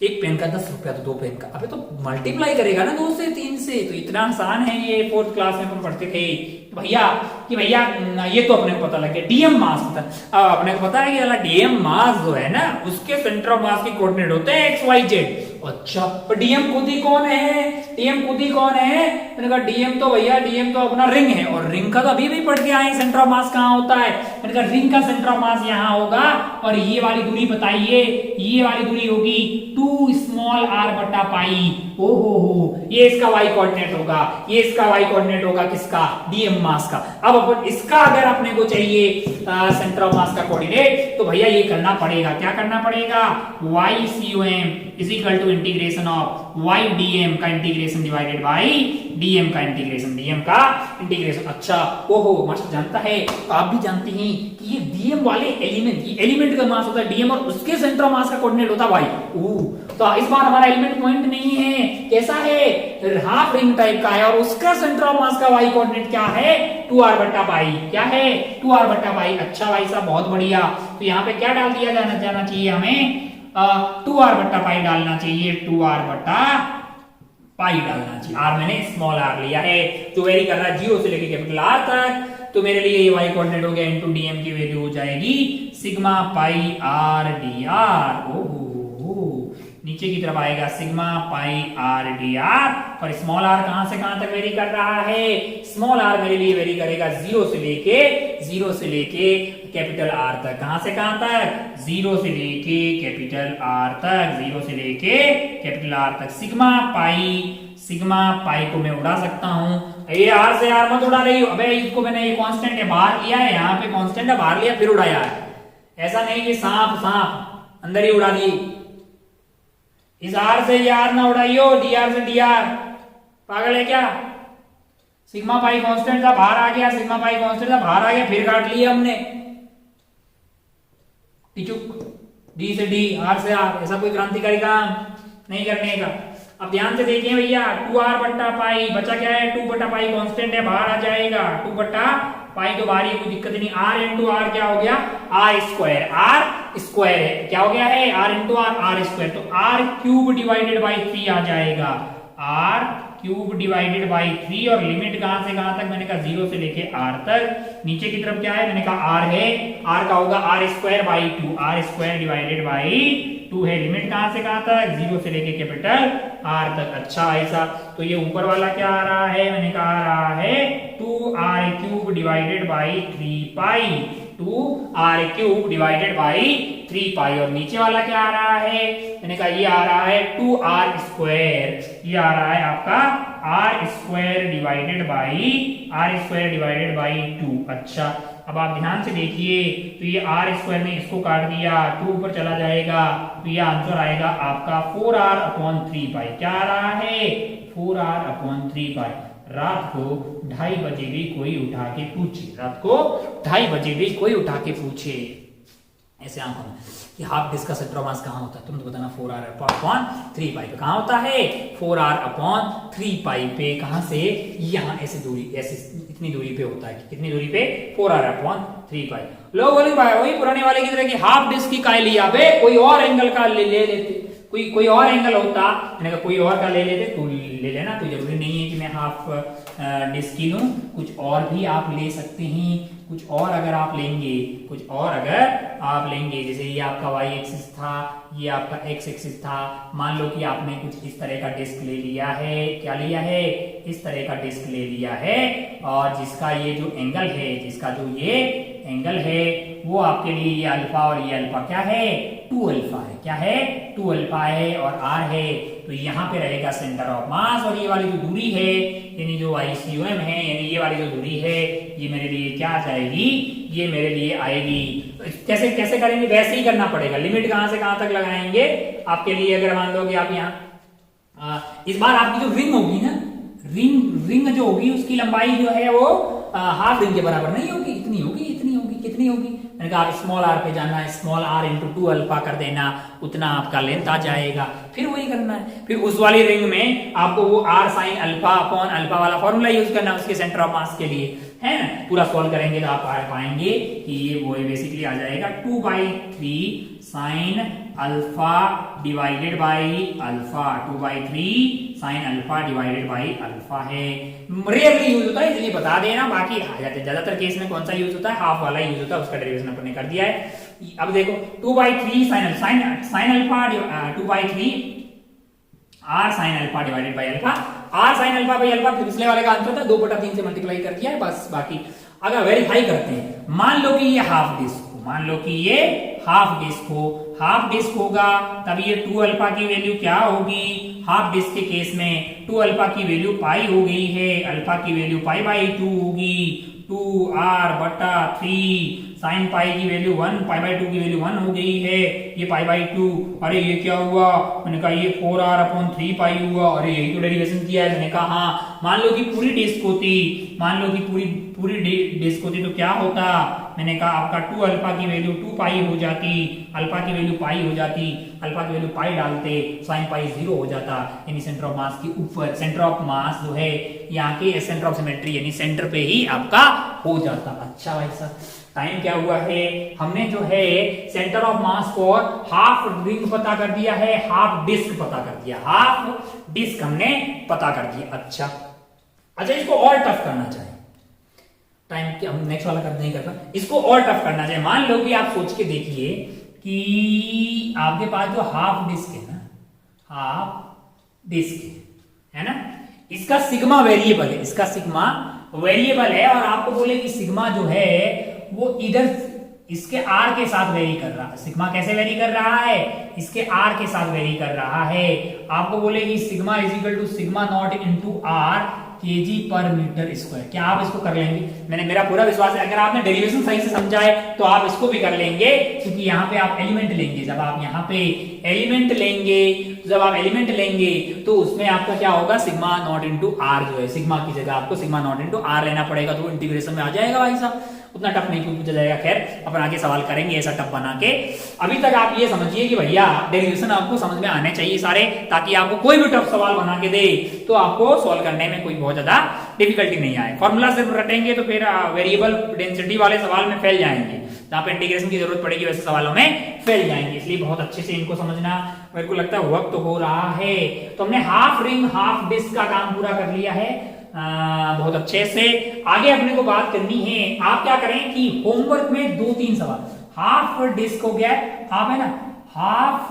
एक पेन का 10 रुपया तो 2 पेन का, अबे तो मल्टीप्लाई करेगा ना 2 से 3 से, तो इतना आसान है ये। 4th क्लास में अपन पढ़ते थे भैया ये तो अपने को पता लग गया डीएम मास पता। अब अपने को पता है कि डीएम मास जो है ना उसके सेंटर ऑफ मास के कोऑर्डिनेट होते हैं एक्स वाई जेड। अच्छा, पर डीएम खुद ही कौन है, डीएम खुद ही कौन है, मैंने कहा डीएम तो भैया डीएम तो अपना रिंग है, और रिंग का तो अभी भी पढ़ के आए सेंटर ऑफ मास कहाँ होता है। मैंने कहा रिंग का सेंटर ऑफ मास यहाँ होगा, और ये वाली दूरी बताइए, ये वाली दूरी होगी 2 स्मॉल आर बटा पाई। ओहो, ये इसका वाई कोऑर्डिनेट होगा, ये इसका वाई कोऑर्डिनेट होगा किसका, डीएम मास का। अब अपन इसका अगर अपने को चाहिए सेंटर ऑफ मास का कोऑर्डिनेट, तो भैया ये करना पड़ेगा, क्या करना पड़ेगा, y c o m is equal to integration of y dm का इंटीग्रेशन डिवाइडेड बाई डीएम का इंटीग्रेशन, डीएम का इंटीग्रेशन। अच्छा, ओहो मास्टर जानता है, तो आप भी जानते हैं कि ये डीएम वाले एलिमेंट का मास होता है डीएम, और उसके सेंटर ऑफ मास का कोऑर्डिनेट होता है वाई। तो इस बार हमारा एलिमेंट पॉइंट नहीं है, कैसा है, हाफ रिंग टाइप का है, और उसका सेंटर ऑफ मास का वाई कोऑर्डिनेट क्या है, 2r बटा पाई। क्या है, 2r बटा पाई। अच्छा भाई साहब बहुत बढ़िया, तो यहाँ पे क्या डाल दिया जाना चाहिए हमें, 2r बटा पाई डालना चाहिए, 2r बटा पाई डालना चाहिए। r मैंने स्मॉल r लिया है, तो वेरी कर रहा है 0 से लेके कैपिटल r तक, तो मेरे लिए ये y कोऑर्डिनेट हो गया इनटू डीएम की वैल्यू हो जाएगी sigma pi R D R. ओहो, नीचे की तरफ आएगा sigma pi R D R, और स्मॉल आर कहां से कहां तक वेरी कर रहा है, स्मॉल आर मेरे लिए वेरी करेगा 0 से लेके कैपिटल आर तक। कहां से कहां तक, 0 से लेके कैपिटल आर तक, 0 से लेके कैपिटल आर तक। सिग्मा पाई को मैं उड़ा सकता हूं, ये आर से आर मत उड़ा रही हो, अबे इसको मैंने ये कांस्टेंट है बाहर लिया है, यहाँ पे कांस्टेंट है बाहर लिया फिर उड़ाया है, ऐसा नहीं कि सांप अंदर ही उड़ा दी। इस आर से ये आर ना उड़ाइयो, डी आर से डी आर, पागल है क्या। सिग्मा पाई कांस्टेंट था बाहर आ गया, सिग्मा पाई कांस्टेंट था बाहर आ गया, फिर काट लिया हमने, डी से डी, आर से आर, ऐसा कोई क्रांतिकारी काम नहीं करने का। अब ध्यान से देखिए भैया, 2r बट्टा पाई बचा क्या है, 2 बटा पाई कांस्टेंट है बाहर आ जाएगा, 2 बटा पाई तो बाहर ही कोई दिक्कत नहीं, r इंटू आर क्या हो गया, आर स्क्वायर है, क्या हो गया है, r इंटू आर स्क्वायर, तो r क्यूब डिवाइडेड बाई 3 आ जाएगा, r क्यूब डिवाइडेड बाई 3, और लिमिट कहां से कहां तक, मैंने कहा 0 से लेके r तक। नीचे की तरफ क्या है, मैंने कहा r है, r का होगा r square by 2, r square divided by 2 है, लिमिट कहां से कहां तक, 0 से लेके कैपिटल r तक। अच्छा ऐसा, तो ये ऊपर वाला क्या आ रहा है, मैंने कहा आ रहा है 2r cube divided by 3 pi, 2r cube divided by 3 पाई, और नीचे वाला क्या आ रहा है, मैंने कहा ये आ रहा है 2r स्क्वायर, ये आ रहा है आपका r स्क्वायर डिवाइडेड बाई 2। अच्छा, अब आप ध्यान से देखिए, तो ये r स्क्वायर में इसको काट दिया, 2 ऊपर चला जाएगा, तो ये आंसर आएगा आपका 4r अपॉन 3 पाई। क्या आ रहा है, 4r अपॉन 3 पाई। रात को 2:30 बजे भी कोई उठा के पूछे, रात को 2:30 बजे भी कोई उठा के पूछे ऐसे आंखों में कि हाफ डिस्क का सेंटर ऑफ मास कहाँ होता है, तुम तो बताना 4r अपॉन 3 पाई पे कहाँ होता है, 4r अपॉन 3 पाई पे, कहाँ से, यहाँ ऐसी दूरी, ऐसी इतनी दूरी पे होता है, कितनी दूरी पे, 4r अपॉन 3 पाई। लोग बोले भाई वही पुराने वाले की तरह की हाफ डिस्क की काय लिया बे, कोई और एंगल का ले लेते, कोई और एंगल होता, मैंने कहा कोई और का ले लेते, तू ले लेना, तो जरूरी नहीं है कि मैं हाफ डिस्क की लूं, कुछ और भी आप ले सकते हैं, कुछ और अगर आप लेंगे, कुछ और अगर आप लेंगे, जैसे ये आपका y एक्सिस था, ये आपका x एक्सिस था, मान लो कि आपने कुछ इस तरह का डिस्क ले लिया है, क्या लिया है, इस तरह का डिस्क ले लिया है, और जिसका ये जो एंगल है, जिसका जो ये एंगल है वो आपके लिए ये अल्फा और ये अल्फा क्या है, 2 अल्फा है, क्या है, 2 अल्फा है और r है, तो यहाँ पे रहेगा सेंटर ऑफ मास, और ये वाली जो दूरी है यानी जो ICOM है, यानी ये वाली जो दूरी है ये मेरे लिए क्या आ जाएगी, ये मेरे लिए आएगी। तो कैसे कैसे करेंगे, वैसे ही करना पड़ेगा, लिमिट कहां से कहां तक लगाएंगे आपके लिए, अगर मान लो कि आप यहाँ इस बार आपकी जो रिंग होगी ना, रिंग जो होगी उसकी लंबाई जो है वो हाफ रिंग के बराबर नहीं होगी, इतनी होगी, इतनी होगी, कितनी होगी, मैंने कहा आप स्मॉल r पे जाना है, स्मॉल r इंटू 2 अल्फा कर देना, उतना आपका लेंथ आ जाएगा, फिर वही करना है, फिर उस वाली रिंग में आपको वो r sine alpha upon alpha वाला फॉर्मूला यूज करना है उसके सेंटर ऑफ मास के लिए, है ना। पूरा सॉल्व करेंगे तो आप पाएंगे कि ये वो बेसिकली आ जाएगा 2/3 sine alpha divided by alpha, 2/3 sine alpha divided by alpha है, रेयरली यूज होता है इसलिए बता देना, बाकी आ जाते ज्यादातर केस में कौन सा यूज होता है, हाफ वाला यूज होता है, उसका डेरिवेशन अपन ने कर दिया है। अब देखो 2/3 sine alpha 2/3 r sine alpha divided by alpha, r sine alpha by alpha पिछले वाले का आंसर था, 2/3 से मल्टीप्लाई कर दिया है बस। बाकी अगर वेरीफाई करते हैं, मान लो कि ये हाफ डिस्क हो, मान लो कि ये हाफ डिस्क हो, हाफ डिस्क होगा तब ये 2 अल्फा की वैल्यू क्या होगी, हाफ डिस्क के केस में 2 अल्फा की वैल्यू पाई हो गई है, अल्फा की वैल्यू π/2 होगी, 2r/3 साइन पाई की वैल्यू 1, π/2 की वैल्यू 1 हो गई है, ये π/2, अरे ये क्या हुआ, मैंने कहा ये 4r अपॉन 3 पाई हुआ, अरे यही तो डेरिवेशन किया है, मैंने कहा हाँ। मान लो कि पूरी डिस्क होती, मान लो कि पूरी डिस्क होती तो क्या होता, मैंने कहा आपका 2 अल्फा की वैल्यू 2 पाई हो जाती, अल्फा की वैल्यू पाई हो जाती, अल्फा की वैल्यू पाई डालते, साइन पाई 0 हो जाता, यानी सेंटर ऑफ मास के ऊपर, सेंटर ऑफ मास जो है यहाँ के सेंटर ऑफ सिमेट्री यानी सेंटर पे ही आपका हो जाता। अच्छा भाई साहब, टाइम क्या हुआ है, हमने जो है सेंटर ऑफ मास को हाफ रिंग पता कर दिया है, हाफ डिस्क पता कर दिया, हाफ डिस्क हमने पता कर दिया। अच्छा इसको और टफ करना चाहिए, टाइम क्या हम नेक्स्ट वाला कर नहीं करता, इसको और टफ करना चाहिए। मान लो कि आप सोच के देखिए कि आपके पास जो हाफ डिस्क है ना, हाफ डिस्क है ना, इसका सिग्मा वेरिएबल है, इसका सिग्मा वेरिएबल है, और आपको बोले कि सिग्मा जो है वो इधर इसके r के साथ वेरी कर रहा है, सिग्मा कैसे वेरी कर रहा है, इसके r के साथ वेरी कर रहा है। आपको बोले कि sigma is equal to sigma not into r kg पर मीटर स्क्वायर, क्या आप इसको कर लेंगे, मैंने मेरा पूरा विश्वास है अगर आपने डेरिवेशन सही से समझा है तो आप इसको भी कर लेंगे, क्योंकि यहाँ पे आप एलिमेंट लेंगे, जब आप यहाँ पे एलिमेंट लेंगे, जब आप एलिमेंट लेंगे तो उसमें आपका क्या होगा, सिग्मा नॉट इनटू r जो है, सिग्मा की जगह आपको सिग्मा नॉट इनटू r लेना पड़ेगा, तो इंटीग्रेशन में आ जाएगा भाई साहब, उतना टफ नहीं पूछा जाएगा। खैर अपन आगे सवाल करेंगे ऐसा टफ बना के। अभी तक आप ये समझिए कि भैया डेरिवेशन आपको समझ में आने चाहिए सारे, ताकि आपको कोई भी टफ सवाल बना के दे तो आपको सॉल्व करने में कोई बहुत ज्यादा डिफिकल्टी नहीं आए। फॉर्मूला सिर्फ रटेंगे तो फिर वेरिएबल डेंसिटी वाले सवाल में फैल जाएंगे, जहाँ पे इंटीग्रेशन की जरूरत पड़ेगी वैसे सवालों में फैल जाएंगे, इसलिए बहुत अच्छे से इनको समझना। मेरे को लगता है वक्त हो रहा है, तो हमने हाफ रिंग हाफ डिस्क का काम पूरा कर लिया है बहुत अच्छे से। आगे अपने को बात करनी है, आप क्या करें कि होमवर्क में 2-3 सवाल, हाफ डिस्क हो गया, हाफ है ना, half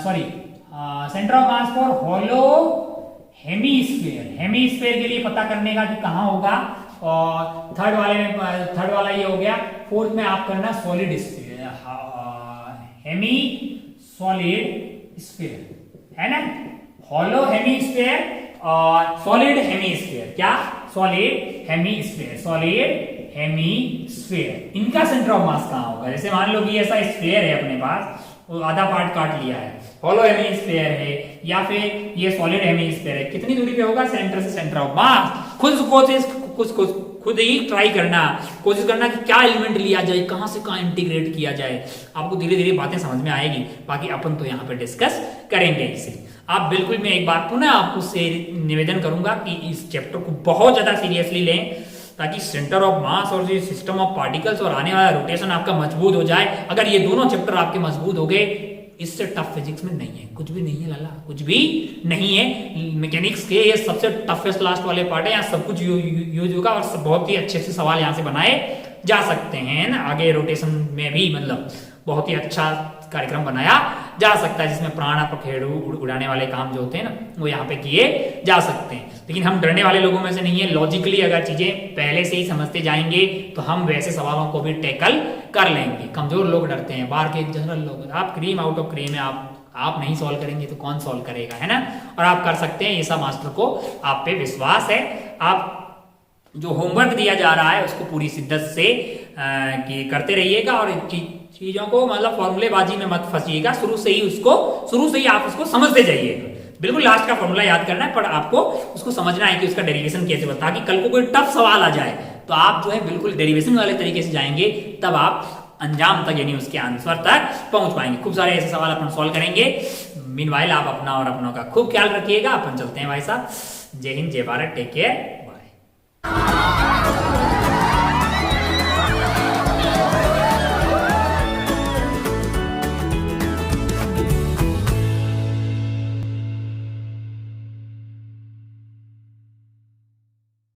sorry centre of mass for hollow hemisphere, hemisphere के लिए पता करने का कि कहां होगा, और थर्ड वाला ये हो गया। फोर्थ में आप करना solid sphere, hemi solid sphere है ना, हॉलो हेमीस्फीयर और सॉलिड हेमीस्फीयर, क्या सॉलिड हेमीस्फीयर, सॉलिड हेमीस्फीयर, इनका सेंटर ऑफ मास कहां होगा। जैसे मान लो कि ऐसा स्फीयर है अपने पास, वो आधा पार्ट काट लिया है, हॉलो हेमीस्फीयर है या फिर ये सॉलिड हेमीस्फीयर है, कितनी दूरी पे होगा सेंटर से सेंटर ऑफ मास, खुद ही ट्राई करना, कोशिश करना कि क्या एलिमेंट लिया जाए, कहां से कहां इंटीग्रेट किया जाए, आपको धीरे धीरे बातें समझ में आएगी। बाकी अपन तो यहाँ पे डिस्कस करेंगे इसे। आप बिल्कुल, मैं एक बार पुनः आपको से निवेदन करूंगा कि इस चैप्टर को बहुत ज्यादा सीरियसली लें, ताकि सेंटर ऑफ मास और सिस्टम ऑफ पार्टिकल्स और आने वाला रोटेशन आपका मजबूत हो जाए। अगर ये दोनों चैप्टर आपके मजबूत हो गए, इससे टफ फिजिक्स में नहीं है, कुछ भी नहीं है लाला, कुछ भी नहीं है। मैकेनिक्स के ये सबसे टफेस्ट लास्ट वाले पार्ट है, यहाँ सब कुछ यूज होगा और बहुत ही अच्छे से सवाल यहाँ से बनाए जा सकते हैं ना। आगे रोटेशन में भी मतलब बहुत ही अच्छा कार्यक्रम बनाया जा सकता है, जिसमें प्राण पखेरु उड़ाने वाले काम जो होते हैं ना, वो यहाँ पे किए जा सकते हैं। लेकिन हम डरने वाले लोगों में से नहीं है। लॉजिकली अगर चीजें पहले से ही समझते जाएंगे तो हम वैसे सवालों को भी टैकल कर लेंगे। कमजोर लोग डरते हैं, बाहर के जनरल लोग। आप क्रीम आउट ऑफ क्रीम है, आप नहीं सॉल्व करेंगे तो कौन सॉल्व करेगा, है ना। और आप कर सकते हैं, ये सब मास्टर को आप पे विश्वास है। आप जो होमवर्क दिया जा रहा है उसको पूरी शिद्दत से करते रहिएगा और चीजों को मतलब फॉर्मूलेबाजी में मत फंसिएगा। शुरू से ही आप उसको समझते जाइएगा। बिल्कुल लास्ट का फॉर्मूला याद करना है, पर आपको उसको समझना है कि उसका डेरिवेशन कैसे बनता है, ताकि कल को कोई टफ सवाल आ जाए तो आप जो है बिल्कुल डेरिवेशन वाले तरीके से जाएंगे, तब आप अंजाम तक यानी उसके आंसर तक पहुंच पाएंगे। खूब सारे ऐसे सवाल अपन सॉल्व करेंगे। मीनवाइल आप अपना और अपनों का खूब ख्याल रखिएगा। अपन चलते हैं भाई साहब। जय हिंद, जय भारत, टेक केयर, बाय।